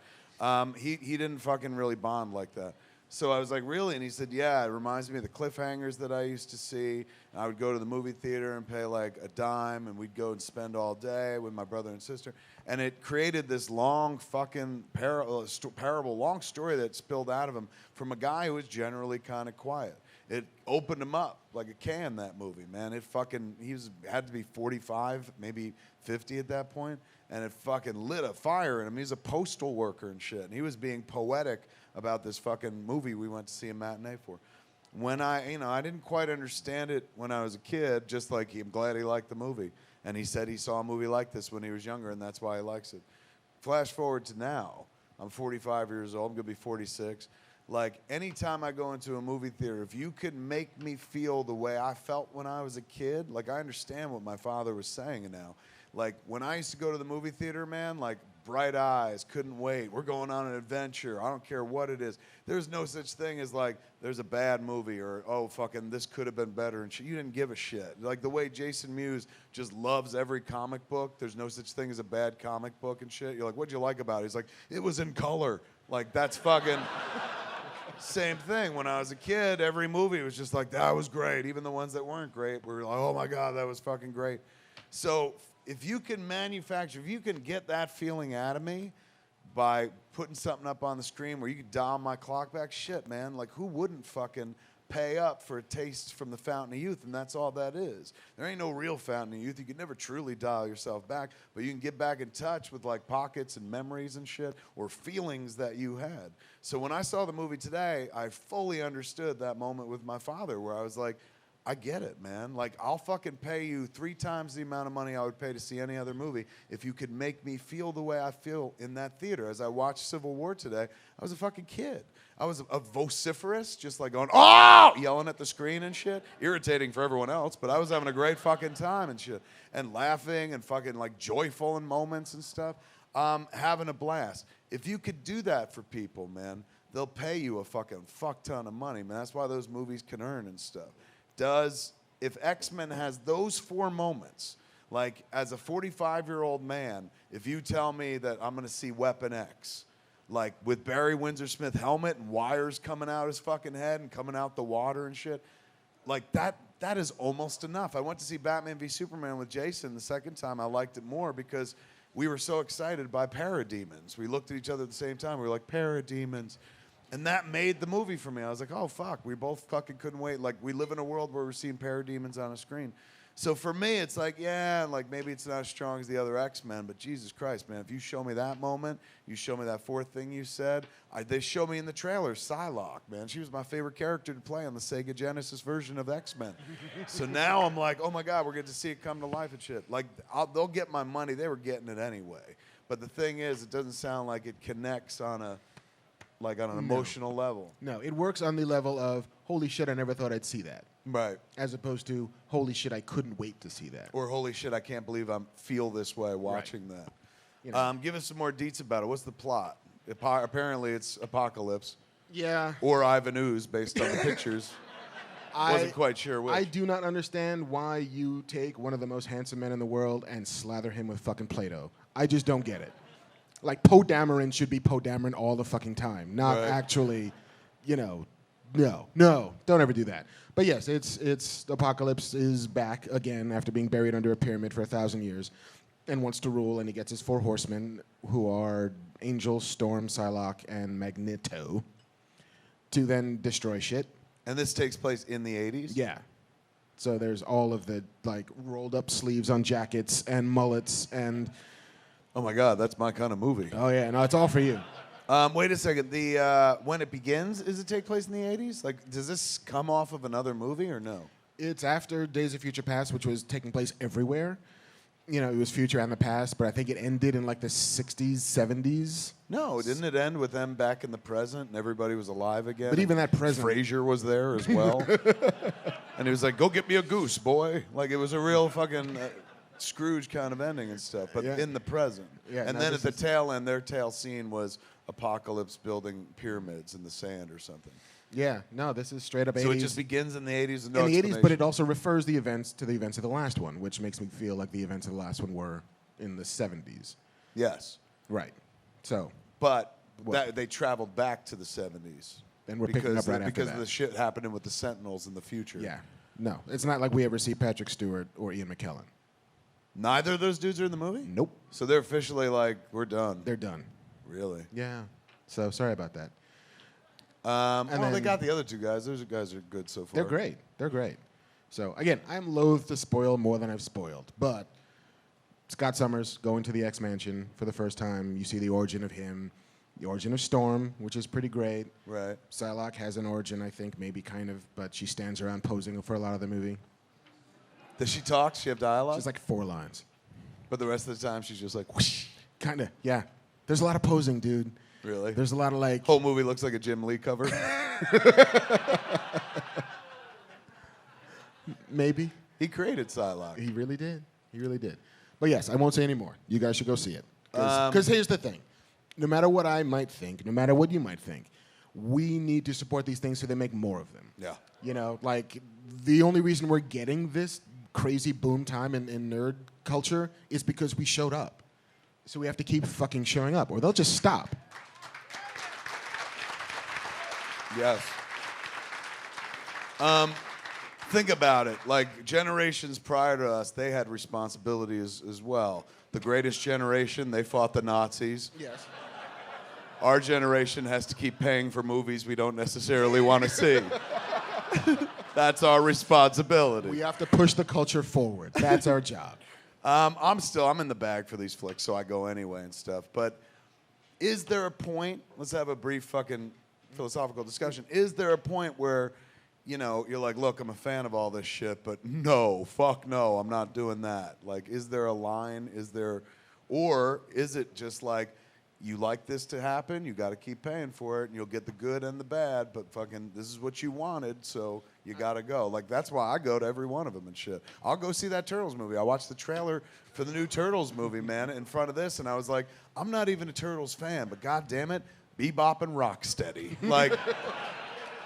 He didn't fucking really bond like that. So I was like, really? And he said, yeah, it reminds me of the cliffhangers that I used to see. And I would go to the movie theater and pay like a dime, and we'd go and spend all day with my brother and sister. And it created this long fucking parable, long story that spilled out of him from a guy who was generally kind of quiet. It opened him up like a can, that movie, man. Had to be 45, maybe 50 at that point, and it fucking lit a fire in him. He's a postal worker and shit, and he was being poetic about this fucking movie we went to see a matinee for. When I didn't quite understand it when I was a kid, just like I'm glad he liked the movie. And he said he saw a movie like this when he was younger, and that's why he likes it. Flash forward to now. I'm 45 years old. I'm going to be 46. Like, anytime I go into a movie theater, if you could make me feel the way I felt when I was a kid, like, I understand what my father was saying now. Like, when I used to go to the movie theater, man, like, bright eyes, couldn't wait. We're going on an adventure. I don't care what it is. There's no such thing as, like, there's a bad movie or, oh, fucking, this could have been better. And shit. You didn't give a shit. Like, the way Jason Mewes just loves every comic book. There's no such thing as a bad comic book and shit. You're like, what'd you like about it? He's like, it was in color. Like, that's fucking... Same thing. When I was a kid, every movie was just like, that was great. Even the ones that weren't great were like, oh my God, that was fucking great. So if you can manufacture, if you can get that feeling out of me by putting something up on the screen where you can dial my clock back, shit, man. Like, who wouldn't fucking pay up for a taste from the fountain of youth? And that's all that is. There ain't no real fountain of youth. You can never truly dial yourself back, but you can get back in touch with like pockets and memories and shit, or feelings that you had. So when I saw the movie today, I fully understood that moment with my father where I was like, I get it, man. Like, I'll fucking pay you 3 times the amount of money I would pay to see any other movie if you could make me feel the way I feel in that theater. As I watched Civil War today, I was a fucking kid. I was a vociferous, just like going, oh, yelling at the screen and shit. Irritating for everyone else, but I was having a great fucking time and shit. And laughing and fucking like joyful in moments and stuff. Having a blast. If you could do that for people, man, they'll pay you a fucking fuck ton of money, man. That's why those movies can earn and stuff. If X-Men has those 4 moments, like as a 45-year-old man, if you tell me that I'm going to see Weapon X, like with Barry Windsor-Smith helmet and wires coming out his fucking head and coming out the water and shit, like that is almost enough. I went to see Batman v Superman with Jason the second time. I liked it more because we were so excited by parademons. We looked at each other at the same time. We were like, parademons. And that made the movie for me. I was like, oh, fuck. We both fucking couldn't wait. Like, we live in a world where we're seeing parademons on a screen. So for me, it's like, yeah, like maybe it's not as strong as the other X-Men, but Jesus Christ, man, if you show me that moment, you show me that 4th thing you said. They show me in the trailer Psylocke, man. She was my favorite character to play on the Sega Genesis version of X-Men. So now I'm like, oh, my God, we're getting to see it come to life and shit. Like, they'll get my money. They were getting it anyway. But the thing is, it doesn't sound like it connects on an emotional level. No, it works on the level of, holy shit, I never thought I'd see that. Right. As opposed to, holy shit, I couldn't wait to see that. Or, holy shit, I can't believe I feel this way watching that. You know. Give us some more deets about it. What's the plot? Apparently, it's apocalypse. Yeah. Or Ivan Ooze, based on the pictures. Wasn't quite sure which. I do not understand why you take one of the most handsome men in the world and slather him with fucking Play-Doh. I just don't get it. Like, Poe Dameron should be Poe Dameron all the fucking time, not actually, no, don't ever do that. But yes, it's Apocalypse is back again after being buried under a pyramid for 1,000 years and wants to rule, and he gets his 4 horsemen, who are Angel, Storm, Psylocke, and Magneto, to then destroy shit. And this takes place in the 80s? Yeah. So there's all of the, like, rolled up sleeves on jackets and mullets and... Oh, my God, that's my kind of movie. Oh, yeah, no, it's all for you. Wait a second. When it begins, does it take place in the 80s? Like, does this come off of another movie or no? It's after Days of Future Past, which was taking place everywhere. You know, it was future and the past, but I think it ended in, like, the 60s, 70s. No, didn't it end with them back in the present and everybody was alive again? But even that present... Frasier was there as well. And he was like, go get me a goose, boy. Like, it was a real fucking... Scrooge kind of ending and stuff, but in the present. Yeah, and then at the tail end, their tail scene was Apocalypse building pyramids in the sand or something. Yeah, no, this is straight up 80s. So it just begins in the 80s and no in the 80s, but it also refers the events to the events of the last one, which makes me feel like the events of the last one were in the 70s. Yes. Right. So. But they traveled back to the 70s. And we're picking up right after that. Because of the shit happening with the Sentinels in the future. Yeah. No, it's not like we ever see Patrick Stewart or Ian McKellen. Neither of those dudes are in the movie? Nope. So they're officially like, we're done. They're done. Really? Yeah. So sorry about that. And they got the other 2 guys. Those guys are good so far. They're great. They're great. So again, I'm loath to spoil more than I've spoiled, but Scott Summers going to the X-Mansion for the first time. You see the origin of him, the origin of Storm, which is pretty great. Right. Psylocke has an origin, I think, maybe kind of, but she stands around posing for a lot of the movie. Does she talk? Does she have dialogue? She's like 4 lines. But the rest of the time, she's just like, whoosh. Kind of, yeah. There's a lot of posing, dude. Really? There's a lot of like... Whole movie looks like a Jim Lee cover. Maybe. He created Psylocke. He really did. He really did. But yes, I won't say any more. You guys should go see it. Because here's the thing. No matter what I might think, no matter what you might think, we need to support these things so they make more of them. Yeah. You know, like, the only reason we're getting this crazy boom time in nerd culture is because we showed up. So we have to keep fucking showing up, or they'll just stop. Yes. think about it. Like, generations prior to us, they had responsibilities as well. The greatest generation, they fought the Nazis. Yes. Our generation has to keep paying for movies we don't necessarily want to see. That's our responsibility. We have to push the culture forward. That's our job. I'm in the bag for these flicks, so I go anyway and stuff. But is there a point, let's have a brief fucking philosophical discussion. Is there a point where, you know, you're like, look, I'm a fan of all this shit, but no, fuck no, I'm not doing that. Like, is there a line? Or is it just like, you like this to happen, you got to keep paying for it, and you'll get the good and the bad, but fucking this is what you wanted, so you got to go. Like, that's why I go to every one of them and shit. I'll go see that Turtles movie. I watched the trailer for the new Turtles movie, man, in front of this, and I was like, I'm not even a Turtles fan, but god damn it, Bebop and Rocksteady. Like,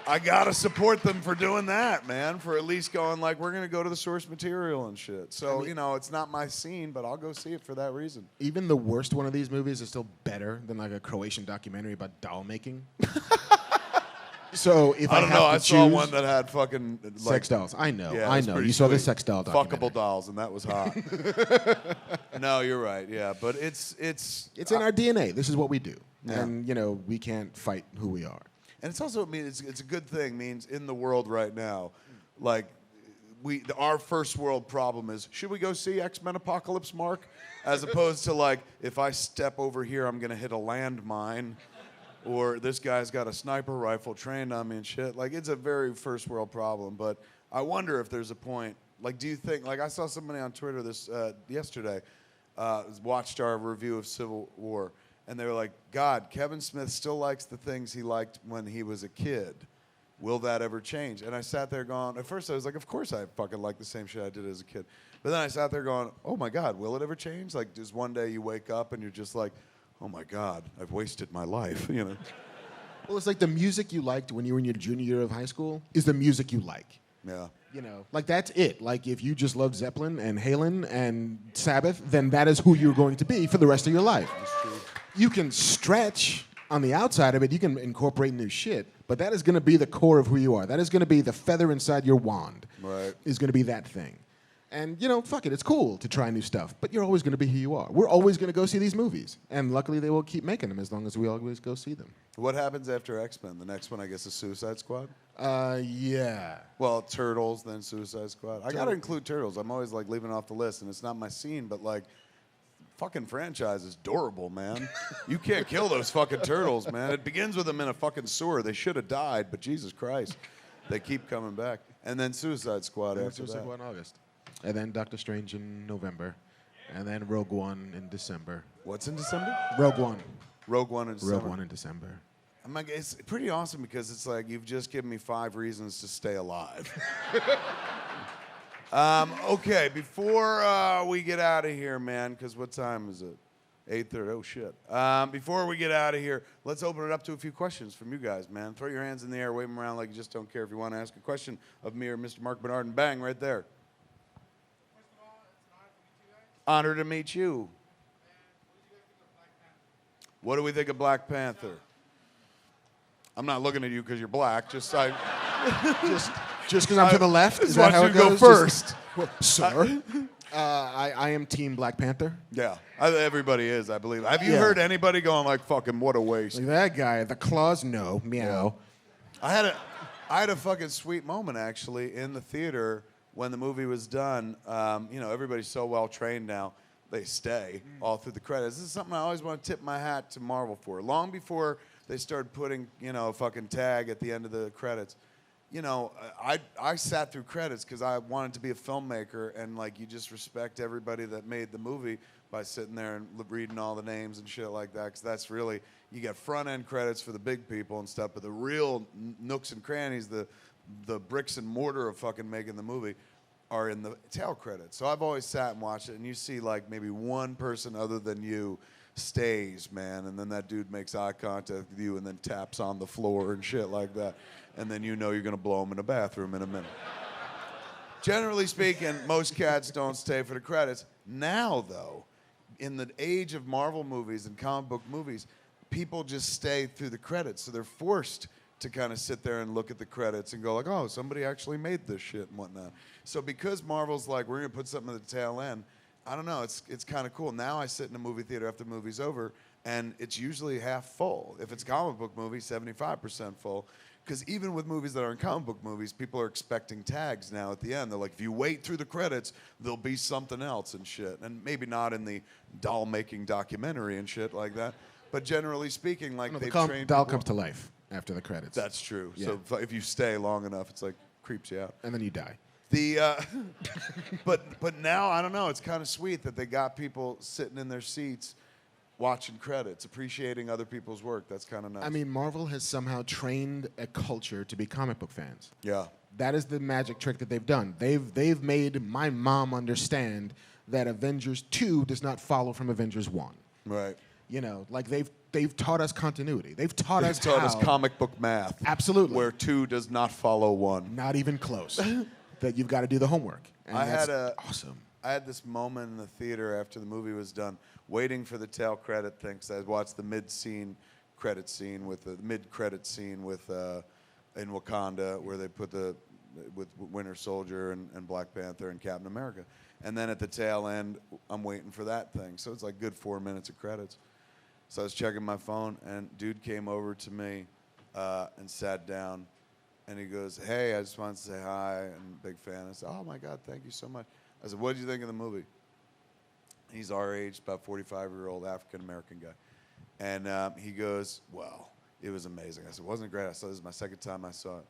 I gotta support them for doing that, man. For at least going like, we're gonna go to the source material and shit. So, you know, it's not my scene, but I'll go see it for that reason. Even the worst one of these movies is still better than like a Croatian documentary about doll making. So if I don't know, I saw choose, one that had fucking like, sex dolls. I know, yeah, I it was know. pretty You saw the sweet. sex doll documentary. Fuckable dolls, and that was hot. No, you're right. Yeah, but it's in our DNA. This is what we do, Yeah. and you know we can't fight who we are. And it's also, I mean, it's a good thing. Means in the world right now, like our first world problem is, should we go see X-Men Apocalypse, Mark? As opposed to like, if I step over here, I'm gonna hit a landmine, or this guy's got a sniper rifle trained on me and shit. Like, it's a very first world problem. But I wonder if there's a point. Like, do you think? Like, I saw somebody on Twitter yesterday watched our review of Civil War. And they were like, God, Kevin Smith still likes the things he liked when he was a kid. Will that ever change? And I sat there going, at first I was like, of course I fucking like the same shit I did as a kid. But then I sat there going, oh my God, will it ever change? Like, just one day you wake up and you're just like, oh my God, I've wasted my life, you know? Well, it's like the music you liked when you were in your junior year of high school is the music you like. Yeah. You know, like that's it. Like if you just love Zeppelin and Halen and Sabbath, then that is who you're going to be for the rest of your life. That's true. You can stretch on the outside of it. You can incorporate new shit, but that is going to be the core of who you are. That is going to be the feather inside your wand. Right. Is going to be that thing. And, you know, fuck it. It's cool to try new stuff, but you're always going to be who you are. We're always going to go see these movies. And luckily, they will keep making them as long as we always go see them. What happens after X-Men? The next one, I guess, is Suicide Squad? Yeah. Well, Turtles, then Suicide Squad. I got to include Turtles. I'm always, like, leaving it off the list, and it's not my scene, but, like, fucking franchise is durable, man. You can't kill those fucking turtles, man. It begins with them in a fucking sewer. They should have died, but Jesus Christ, they keep coming back. And then Suicide Squad after Suicide that. Squad in August. And then Doctor Strange in November. And then Rogue One in December. What's in December? Rogue One. Rogue One in December. Rogue One in December. I'm like, it's pretty awesome because it's like you've just given me 5 reasons to stay alive. Okay, before we get out of here, man, because what time is it? 8:30. Oh, shit. Before we get out of here, let's open it up to a few questions from you guys, man. Throw your hands in the air, wave them around like you just don't care. If you want to ask a question of me or Mr. Marc Bernardin, bang, right there. First of all, it's an honor to meet you guys. Honor to meet you. And what do you guys think of Black Panther? What do we think of Black Panther? I'm not looking at you because you're black. Just Just because I'm to the left? Just Is that want how you it to go goes? first. Well, sir. I am Team Black Panther. Yeah, everybody is, I believe. Have you Yeah. heard anybody going like, "Fucking what a waste"? Like that guy, the claws, no, meow. I had a fucking sweet moment actually in the theater when the movie was done. You know, everybody's so well trained now; they stay all through the credits. This is something I always want to tip my hat to Marvel for. Long before they started putting, you know, a fucking tag at the end of the credits. You know, I sat through credits because I wanted to be a filmmaker, and like you just respect everybody that made the movie by sitting there and reading all the names and shit like that. Because that's really, you get front end credits for the big people and stuff, but the real nooks and crannies, the bricks and mortar of fucking making the movie, are in the tail credits. So I've always sat and watched it, and you see like maybe one person other than you stays, man, and then that dude makes eye contact with you and then taps on the floor and shit like that. And then you know you're going to blow him in the bathroom in a minute. Generally speaking, most cats don't stay for the credits. Now, though, in the age of Marvel movies and comic book movies, people just stay through the credits. So they're forced to kind of sit there and look at the credits and go like, oh, somebody actually made this shit and whatnot. So because Marvel's like, we're gonna put something at the tail end, I don't know, it's kind of cool. Now I sit in a movie theater after the movie's over, and it's usually half full. If it's a comic book movie, 75% full. Because even with movies that aren't comic book movies, people are expecting tags now at the end. They're like, if you wait through the credits, there'll be something else and shit. And maybe not in the doll-making documentary and shit like that. But generally speaking, like they've trained doll people. comes to life after the credits. That's true. Yeah. So if you stay long enough, it's like creeps you out. And then you die. But now I don't know. It's kind of sweet that they got people sitting in their seats, watching credits, appreciating other people's work. That's kind of nice. I mean, Marvel has somehow trained a culture to be comic book fans. Yeah. That is the magic trick that they've done. They've made my mom understand that Avengers 2 does not follow from Avengers 1. Right. You know, like they've taught us continuity. They've taught us comic book math. Absolutely. Where 2 does not follow 1. Not even close. That you've got to do the homework. And that's awesome. I had this moment in the theater after the movie was done, waiting for the tail credit thing. Cause I watched the mid-scene credit scene with the mid-credit scene with in Wakanda, where they put with Winter Soldier and Black Panther and Captain America, and then at the tail end, I'm waiting for that thing. So it's like good 4 minutes of credits. So I was checking my phone, and dude came over to me and sat down, and he goes, "Hey, I just wanted to say hi, and big fan." I said, "Oh my God, thank you so much." I said, "What did you think of the movie?" He's our age, about 45-year-old African-American guy. And he goes, "Well, it was amazing." I said, "Wasn't it great?" I said, "This is my second time I saw it."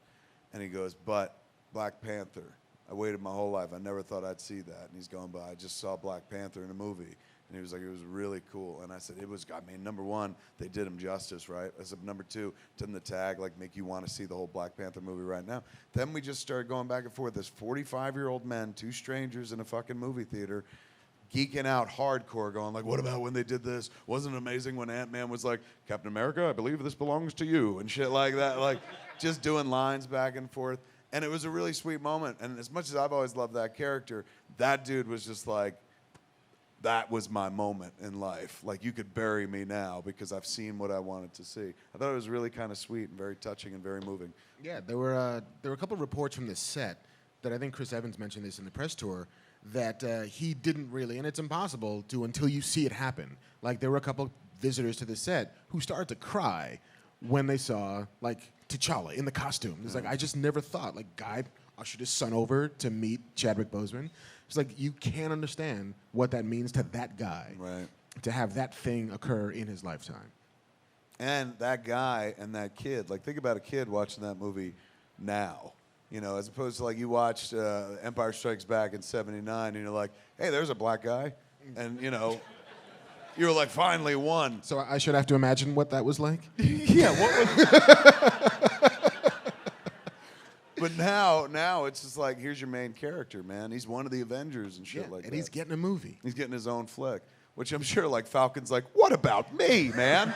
And he goes, "But Black Panther, I waited my whole life. I never thought I'd see that." And he's going, "But I just saw Black Panther in a movie." And he was like, "It was really cool." And I said, I mean, number one, they did him justice, right? I said, number two, didn't the tag like make you want to see the whole Black Panther movie right now? Then we just started going back and forth. This 45-year-old men, 2 strangers in a fucking movie theater, geeking out hardcore, going like, what about when they did this? Wasn't it amazing when Ant-Man was like, "Captain America, I believe this belongs to you," and shit like that, like just doing lines back and forth. And it was a really sweet moment. And as much as I've always loved that character, that dude was just like, that was my moment in life. Like, you could bury me now because I've seen what I wanted to see. I thought it was really kind of sweet and very touching and very moving. Yeah, there were a couple of reports from the set that I think Chris Evans mentioned this in the press tour, that he didn't really, and it's impossible to until you see it happen. Like, there were a couple visitors to the set who started to cry when they saw, like, T'Challa in the costume. It's like, I just never thought, like, guy ushered his son over to meet Chadwick Boseman. It's like, you can't understand what that means to that guy. Right. To have that thing occur in his lifetime. And that guy and that kid, like, think about a kid watching that movie now, you know, as opposed to, like, you watched Empire Strikes Back in '79 and you're like, hey, there's a black guy. And, you know, you were like, finally one. So I should have to imagine what that was like? Yeah, what was... But now it's just like, here's your main character, man. He's one of the Avengers and shit like that. And he's getting a movie. He's getting his own flick, which I'm sure, like, Falcon's like, what about me, man?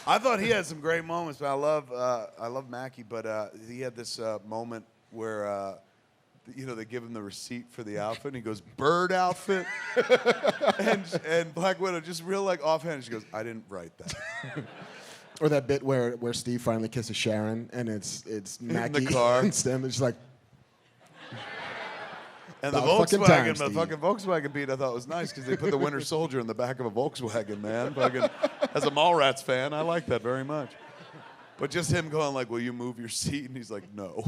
I thought he had some great moments, but I love Mackie, but he had this moment where, you know, they give him the receipt for the outfit, and he goes, "Bird outfit," and Black Widow just real, like, offhand, she goes, "I didn't write that." Or that bit where Steve finally kisses Sharon, and it's Mackie in the car. and Stem. It's like, and the fucking Volkswagen beat I thought was nice because they put the Winter Soldier in the back of a Volkswagen, man. Fucking, as a Mallrats fan, I like that very much. But just him going like, "Will you move your seat?" And he's like, "No."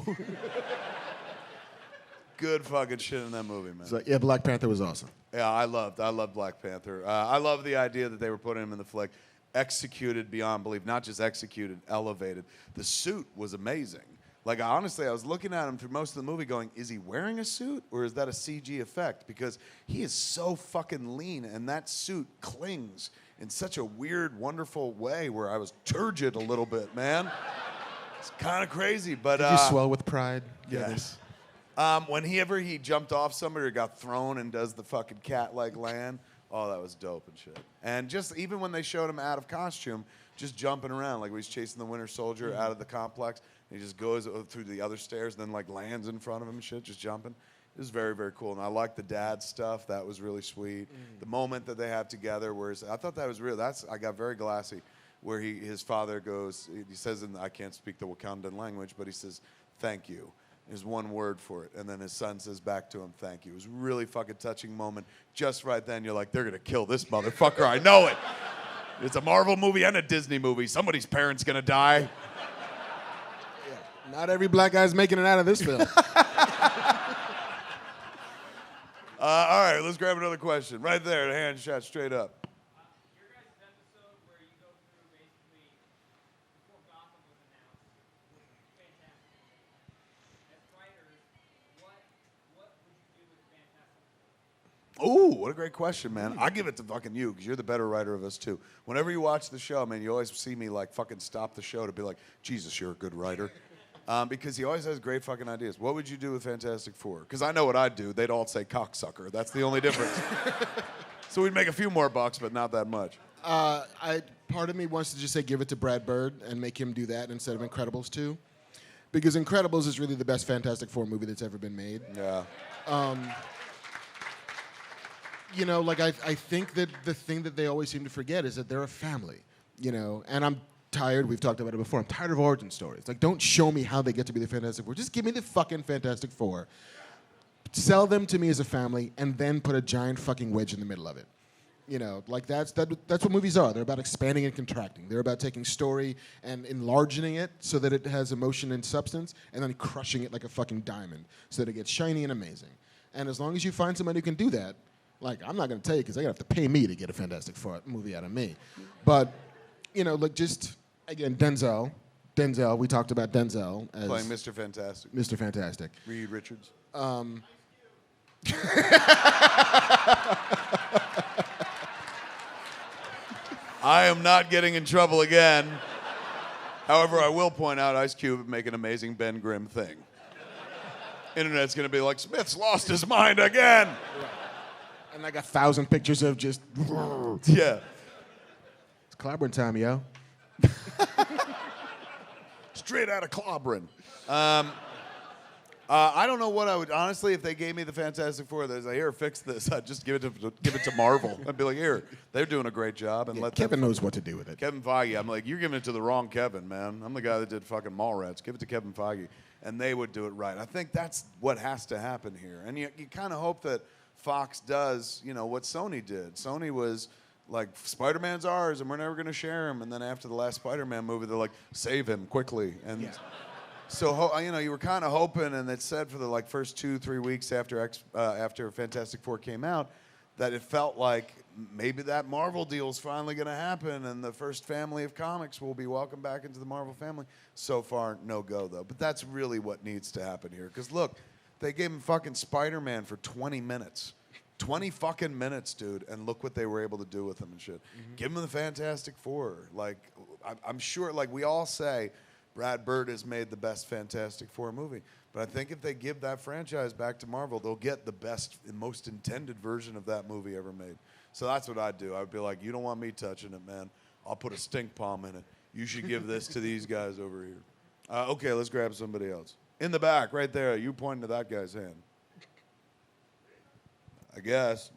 Good fucking shit in that movie, man. So, yeah, Black Panther was awesome. Yeah, I loved Black Panther. I love the idea that they were putting him in the flick. Executed beyond belief, not just executed, elevated. The suit was amazing. Like, honestly, I was looking at him through most of the movie going, is he wearing a suit or is that a CG effect? Because he is so fucking lean and that suit clings in such a weird, wonderful way where I was turgid a little bit, man. It's kind of crazy, but... Did you swell with pride? Yes. Whenever he jumped off somebody or got thrown and does the fucking cat-like land... Oh, that was dope and shit. And just even when they showed him out of costume, just jumping around, like when he's chasing the Winter Soldier out of the complex, and he just goes through the other stairs and then like lands in front of him and shit, just jumping. It was very, very cool. And I liked the dad stuff. That was really sweet. The moment that they have together, I thought that was real. I got very glassy where his father goes, he says, I can't speak the Wakandan language, but he says, thank you. There's one word for it. And then his son says back to him, thank you. It was a really fucking touching moment. Just right then, you're like, they're going to kill this motherfucker. I know it. It's a Marvel movie and a Disney movie. Somebody's parent's going to die. Yeah. Not every black guy's making it out of this film. All right, let's grab another question. Right there, the hand shot straight up. Your guys' episode where you go through basically before Gotham was announced was fantastic. As writers, what would you do with Fantastic Four? Ooh, what a great question, man. I give it to fucking you because you're the better writer of us two. Whenever you watch the show, man, you always see me like fucking stop the show to be like, Jesus, you're a good writer. Because he always has great fucking ideas. What would you do with Fantastic Four? Because I know what I'd do. They'd all say cocksucker. That's the only difference. So we'd make a few more bucks, but not that much. Part of me wants to just say give it to Brad Bird and make him do that instead of Incredibles 2. Because Incredibles is really the best Fantastic Four movie that's ever been made. Yeah. You know, like I think that the thing that they always seem to forget is that they're a family, you know, and I'm tired, we've talked about it before, I'm tired of origin stories. Like, don't show me how they get to be the Fantastic Four. Just give me the fucking Fantastic Four. Sell them to me as a family, and then put a giant fucking wedge in the middle of it. You know, like that's what movies are. They're about expanding and contracting. They're about taking story and enlarging it so that it has emotion and substance, and then crushing it like a fucking diamond so that it gets shiny and amazing. And as long as you find somebody who can do that, like, I'm not going to tell you because they're going to have to pay me to get a Fantastic Four movie out of me. But, you know, like, just, again, Denzel, we talked about Denzel as Playing Mr. Fantastic. Mr. Fantastic. Reed Richards. I am not getting in trouble again. However, I will point out Ice Cube would make an amazing Ben Grimm thing. Internet's going to be like, Smith's lost his mind again. And like 1,000 pictures of just... Yeah. It's clobbering time, yo. Straight out of clobbering. I don't know what I would, honestly, if they gave me the Fantastic Four, they'd say, here, fix this. I'd just give it to Marvel. I'd be like, here, they're doing a great job. And Yeah, let Kevin knows what to do with it. Kevin Feige, I'm like, you're giving it to the wrong Kevin, man. I'm the guy that did fucking Mallrats. Give it to Kevin Feige. And they would do it right. I think that's what has to happen here. And you kind of hope that Fox does, you know, what Sony did. Sony was like, Spider-Man's ours, and we're never going to share him. And then after the last Spider-Man movie, they're like, save him quickly. And Yeah. so, you know, you were kind of hoping, and it said for the like first 2-3 weeks after Fantastic Four came out, that it felt like maybe that Marvel deal is finally going to happen, and the first family of comics will be welcomed back into the Marvel family. So far, no go, though. But that's really what needs to happen here. Because, look, they gave him fucking Spider-Man for 20 minutes. 20 fucking minutes, dude, and look what they were able to do with him and shit. Mm-hmm. Give him the Fantastic Four. Like, I'm sure, like we all say, Brad Bird has made the best Fantastic Four movie. But I think if they give that franchise back to Marvel, they'll get the best and most intended version of that movie ever made. So that's what I'd do. I'd be like, you don't want me touching it, man. I'll put a stink palm in it. You should give this to these guys over here. Okay, let's grab somebody else. In the back, right there. You pointing to that guy's hand. I guess.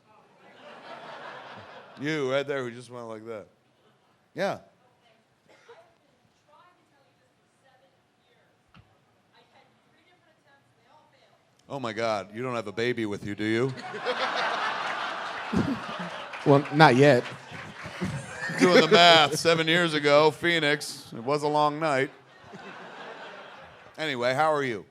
You, right there, who just went like that. Yeah. Oh my God, you don't have a baby with you, do you? Well, not yet. Doing the math, 7 years ago, Phoenix, it was a long night. Anyway, how are you?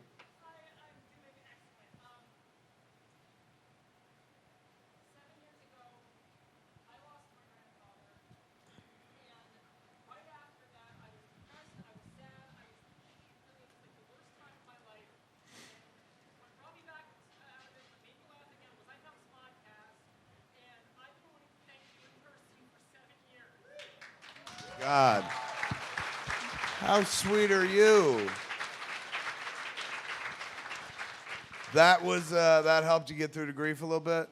God. How sweet are you? That was that helped you get through the grief a little bit?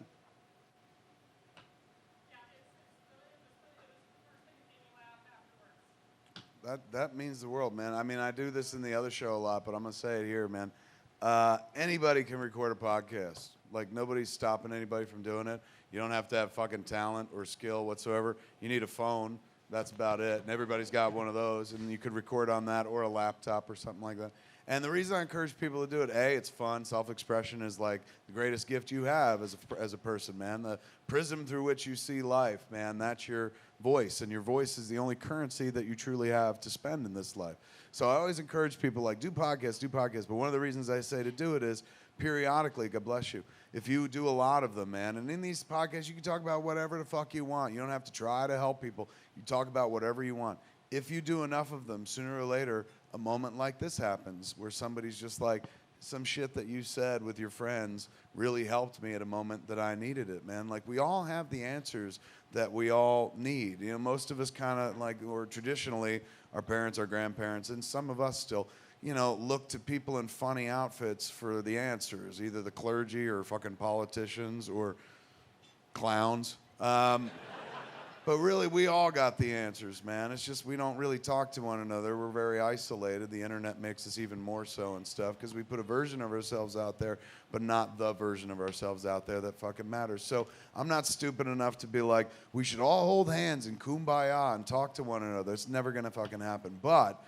That means the world, man. I mean, I do this in the other show a lot, but I'm going to say it here, man. Anybody can record a podcast. Like, nobody's stopping anybody from doing it. You don't have to have fucking talent or skill whatsoever. You need a phone That's about it. And everybody's got one of those, and you could record on that or a laptop or something like that. And the reason I encourage people to do it, A, it's fun. Self-expression is like the greatest gift you have as a person, man. The prism through which you see life, man, that's your voice. And your voice is the only currency that you truly have to spend in this life. So I always encourage people, like, do podcasts. But one of the reasons I say to do it is periodically, God bless you, if you do a lot of them, man. And in these podcasts, you can talk about whatever the fuck you want. You don't have to try to help people. You talk about whatever you want. If you do enough of them, sooner or later, a moment like this happens where somebody's just like, some shit that you said with your friends really helped me at a moment that I needed it, man. Like, we all have the answers that we all need. You know, most of us kind of like, or traditionally, our parents, our grandparents, and some of us still, you know, look to people in funny outfits for the answers, either the clergy or fucking politicians or clowns. But really, we all got the answers, man. It's just we don't really talk to one another. We're very isolated. The internet makes us even more so and stuff because we put a version of ourselves out there, but not the version of ourselves out there that fucking matters. So I'm not stupid enough to be like, we should all hold hands and kumbaya and talk to one another. It's never going to fucking happen. But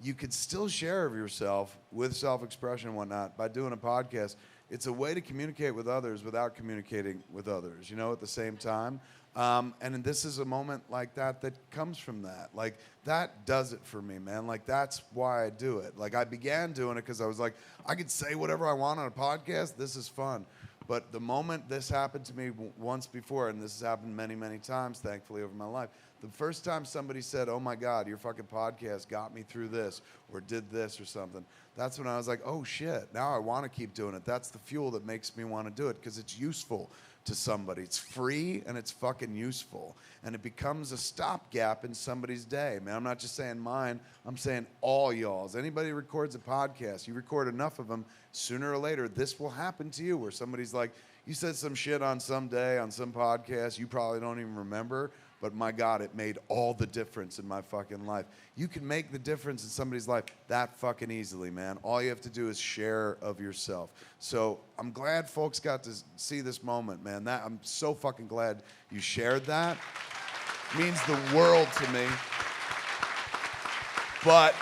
you could still share of yourself with self-expression and whatnot by doing a podcast. It's a way to communicate with others without communicating with others, you know, at the same time. And this is a moment like that comes from that. Like, that does it for me, man. Like, that's why I do it. Like, I began doing it because I was like, I could say whatever I want on a podcast. This is fun. But the moment this happened to me once before, and this has happened many, many times, thankfully, over my life, the first time somebody said, oh, my God, your fucking podcast got me through this or did this or something, that's when I was like, oh, shit, now I want to keep doing it. That's the fuel that makes me want to do it because it's useful to somebody. It's free and it's fucking useful. And it becomes a stopgap in somebody's day, man. I'm not just saying mine. I'm saying all y'all's. Anybody who records a podcast, you record enough of them, sooner or later, this will happen to you where somebody's like, you said some shit on some day, on some podcast, you probably don't even remember, but my God, it made all the difference in my fucking life. You can make the difference in somebody's life that fucking easily, man. All you have to do is share of yourself. So I'm glad folks got to see this moment, man. I'm so fucking glad you shared that. It means the world to me. But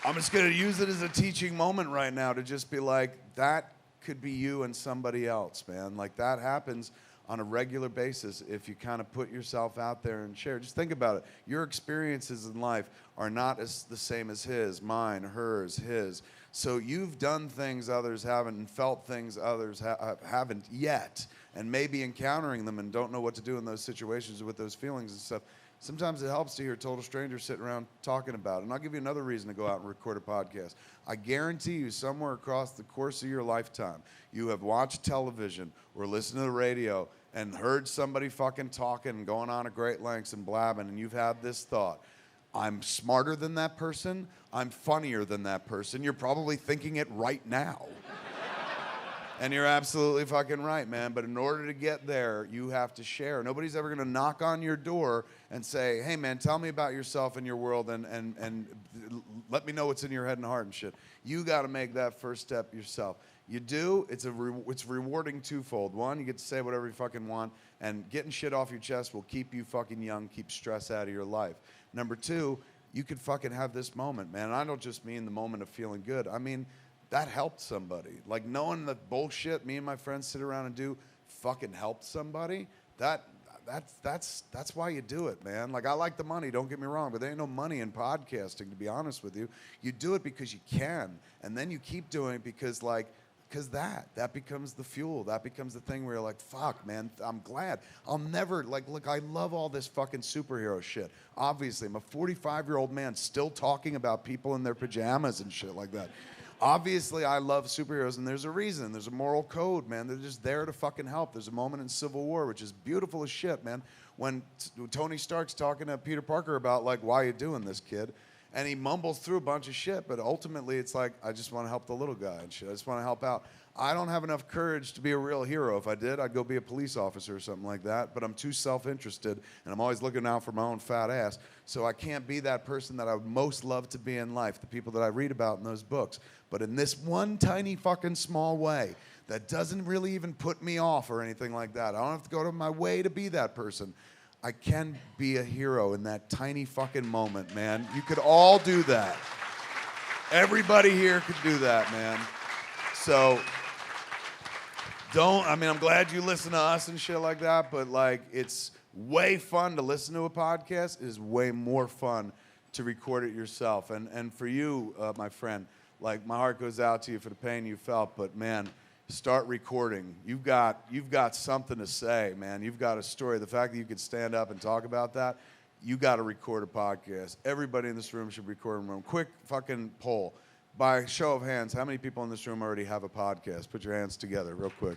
I'm just going to use it as a teaching moment right now to just be like, that could be you and somebody else, man. Like, that happens on a regular basis if you kind of put yourself out there and share. Just think about it. Your experiences in life are not the same as his, mine, hers, his. So you've done things others haven't and felt things others haven't yet, and maybe encountering them and don't know what to do in those situations with those feelings and stuff. Sometimes it helps to hear total strangers sitting around talking about it. And I'll give you another reason to go out and record a podcast. I guarantee you somewhere across the course of your lifetime, you have watched television or listened to the radio and heard somebody fucking talking and going on at great lengths and blabbing, and you've had this thought, I'm smarter than that person, I'm funnier than that person. You're probably thinking it right now. And you're absolutely fucking right, man. But in order to get there, you have to share. Nobody's ever going to knock on your door and say, hey, man, tell me about yourself and your world and let me know what's in your head and heart and shit. You got to make that first step yourself. You do, it's rewarding twofold. One, you get to say whatever you fucking want, and getting shit off your chest will keep you fucking young, keep stress out of your life. Number two, you could fucking have this moment, man. I don't just mean the moment of feeling good. I mean, that helped somebody. Like, knowing the bullshit me and my friends sit around and do fucking helped somebody, that's why you do it, man. Like, I like the money, don't get me wrong, but there ain't no money in podcasting, to be honest with you. You do it because you can, and then you keep doing it because that becomes the fuel. That becomes the thing where you're like, fuck, man, I'm glad. I'll never, like, look, I love all this fucking superhero shit. Obviously, I'm a 45-year-old man still talking about people in their pajamas and shit like that. Obviously, I love superheroes, and there's a reason. There's a moral code, man. They're just there to fucking help. There's a moment in Civil War, which is beautiful as shit, man, when Tony Stark's talking to Peter Parker about, like, why are you doing this, kid? And he mumbles through a bunch of shit, but ultimately it's like, I just want to help the little guy and shit. I just want to help out. I don't have enough courage to be a real hero. If I did, I'd go be a police officer or something like that, but I'm too self-interested, and I'm always looking out for my own fat ass, so I can't be that person that I would most love to be in life, the people that I read about in those books. But in this one tiny fucking small way that doesn't really even put me off or anything like that, I don't have to go to my way to be that person. I can be a hero in that tiny fucking moment, man. You could all do that. Everybody here could do that, man. So I'm glad you listen to us and shit like that, but like, it's way fun to listen to a podcast. It is way more fun to record it yourself. And for you, my friend, like, my heart goes out to you for the pain you felt, but man, start recording. You've got something to say, man. You've got a story. The fact that you could stand up and talk about that, you got to record a podcast. Everybody in this room should record a room. Quick fucking poll. By show of hands, how many people in this room already have a podcast? Put your hands together real quick.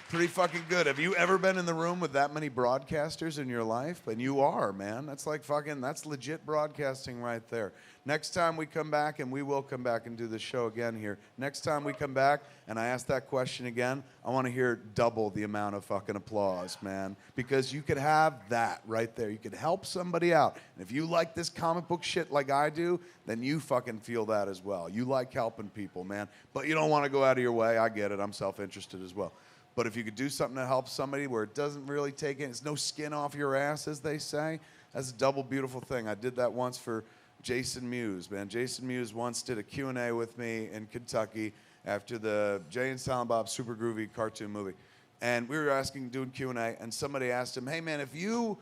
Pretty fucking good. Have you ever been in the room with that many broadcasters in your life? And you are, man. That's like that's legit broadcasting right there. Next time we come back, and we will come back and do the show again here. Next time we come back and I ask that question again, I want to hear double the amount of fucking applause, man. Because you could have that right there. You could help somebody out. And if you like this comic book shit like I do, then you fucking feel that as well. You like helping people, man. But you don't want to go out of your way. I get it. I'm self-interested as well. But if you could do something to help somebody where it doesn't really take it, it's no skin off your ass, as they say, that's a double beautiful thing. I did that once for Jason Mewes, man. Jason Mewes once did a Q&A with me in Kentucky after the Jay and Silent Bob Super Groovy cartoon movie. And we were doing Q&A, and somebody asked him, hey, man, if you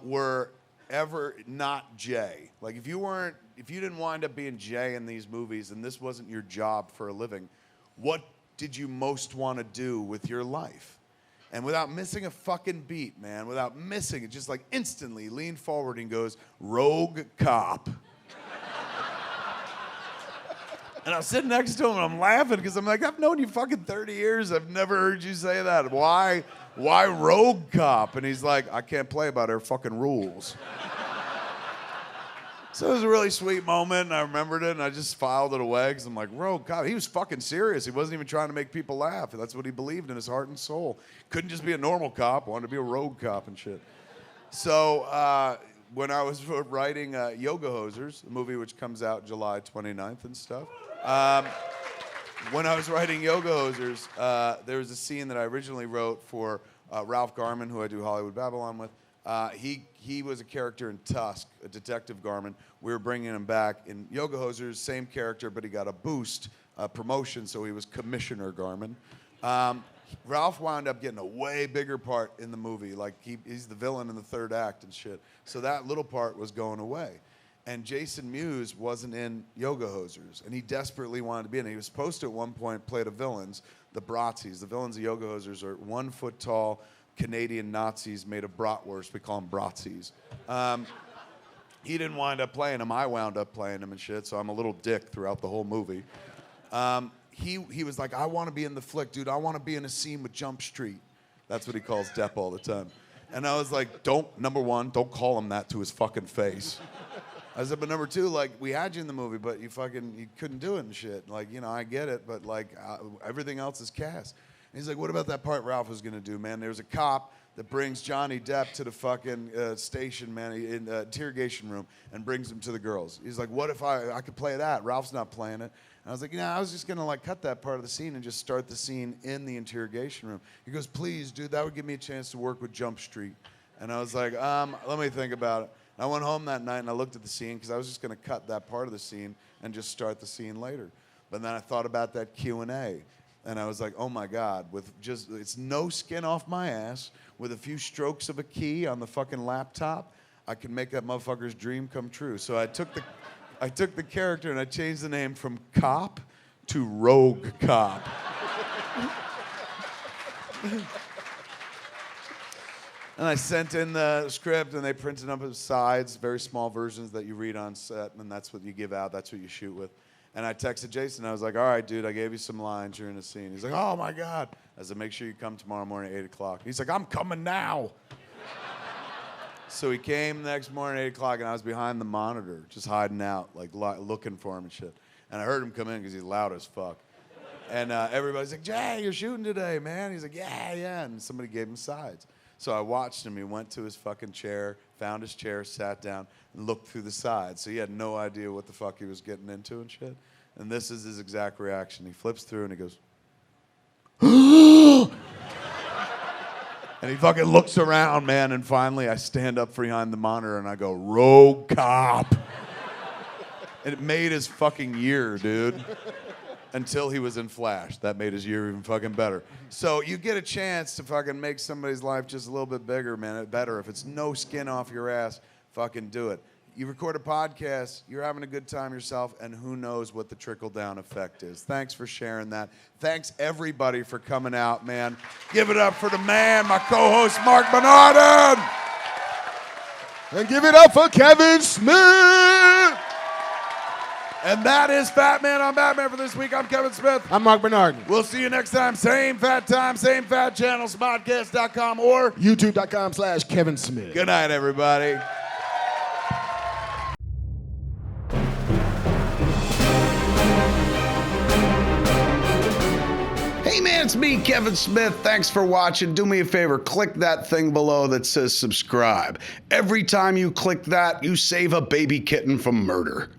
were ever not Jay, like if you didn't wind up being Jay in these movies and this wasn't your job for a living, what did you most want to do with your life? And without missing a fucking beat, man, without missing it, just like instantly leaned forward and goes, rogue cop. And I was sitting next to him and I'm laughing because I'm like, I've known you fucking 30 years. I've never heard you say that. Why rogue cop? And he's like, I can't play by their fucking rules. So it was a really sweet moment, and I remembered it, and I just filed it away because I'm like, rogue cop. He was fucking serious. He wasn't even trying to make people laugh. That's what he believed in his heart and soul. Couldn't just be a normal cop. Wanted to be a rogue cop and shit. So when I was writing Yoga Hosers, a movie which comes out July 29th and stuff, when I was writing Yoga Hosers, there was a scene that I originally wrote for Ralph Garman, who I do Hollywood Babylon with. He was a character in Tusk, a Detective Garman. We were bringing him back in Yoga Hosers, same character, but he got a boost, promotion, so he was Commissioner Garman. Ralph wound up getting a way bigger part in the movie. Like, he's the villain in the third act and shit. So that little part was going away. And Jason Mewes wasn't in Yoga Hosers, and he desperately wanted to be in it. He was supposed to, at one point, play the villains, the Bratzies. The villains of Yoga Hosers are 1 foot tall Canadian Nazis made of bratwurst. We call them Bratzies. He didn't wind up playing them. I wound up playing them and shit, so I'm a little dick throughout the whole movie. He was like, I want to be in the flick, dude. I want to be in a scene with Jump Street. That's what he calls Depp all the time. And I was like, number one, don't call him that to his fucking face. I said, but number two, like, we had you in the movie, but you couldn't do it and shit. Like, I get it, but like, everything else is cast. And he's like, what about that part Ralph was going to do, man? There's a cop that brings Johnny Depp to the fucking station, man, in the interrogation room, and brings him to the girls. He's like, what if I could play that? Ralph's not playing it. And I was like, I was just going to like cut that part of the scene and just start the scene in the interrogation room. He goes, please, dude, that would give me a chance to work with Jump Street. And I was like, let me think about it. I went home that night and I looked at the scene because I was just going to cut that part of the scene and just start the scene later. But then I thought about that Q&A. And I was like, oh my God, it's no skin off my ass. With a few strokes of a key on the fucking laptop, I can make that motherfucker's dream come true. So I took the character and I changed the name from Cop to Rogue Cop. And I sent in the script and they printed up the sides, very small versions that you read on set, and that's what you give out, that's what you shoot with. And I texted Jason. I was like, all right, dude, I gave you some lines. You're in a scene. He's like, oh, my God. I said, make sure you come tomorrow morning at 8 o'clock. He's like, I'm coming now. So he came the next morning at 8 o'clock, and I was behind the monitor, just hiding out, like looking for him and shit. And I heard him come in because he's loud as fuck. And everybody's like, Jay, you're shooting today, man. He's like, yeah. And somebody gave him sides. So I watched him. He went to his fucking chair, found his chair, sat down, and looked through the sides. So he had no idea what the fuck he was getting into and shit. And this is his exact reaction. He flips through and he goes, And he fucking looks around, man, and finally I stand up behind the monitor and I go, rogue cop. And it made his fucking year, dude. Until he was in Flash. That made his year even fucking better. So you get a chance to fucking make somebody's life just a little bit bigger, man, better. If it's no skin off your ass, fucking do it. You record a podcast, you're having a good time yourself, and who knows what the trickle-down effect is. Thanks for sharing that. Thanks, everybody, for coming out, man. Give it up for the man, my co-host, Marc Bernardin! And give it up for Kevin Smith! And that is Fat Man on Batman for this week. I'm Kevin Smith. I'm Marc Bernardin. We'll see you next time. Same fat time, same fat channel, smodcast.com or YouTube.com/Kevin Smith. good night, everybody. Hey man, it's me, Kevin Smith. Thanks for watching. Do me a favor, click that thing below that says subscribe. Every time you click that, you save a baby kitten from murder.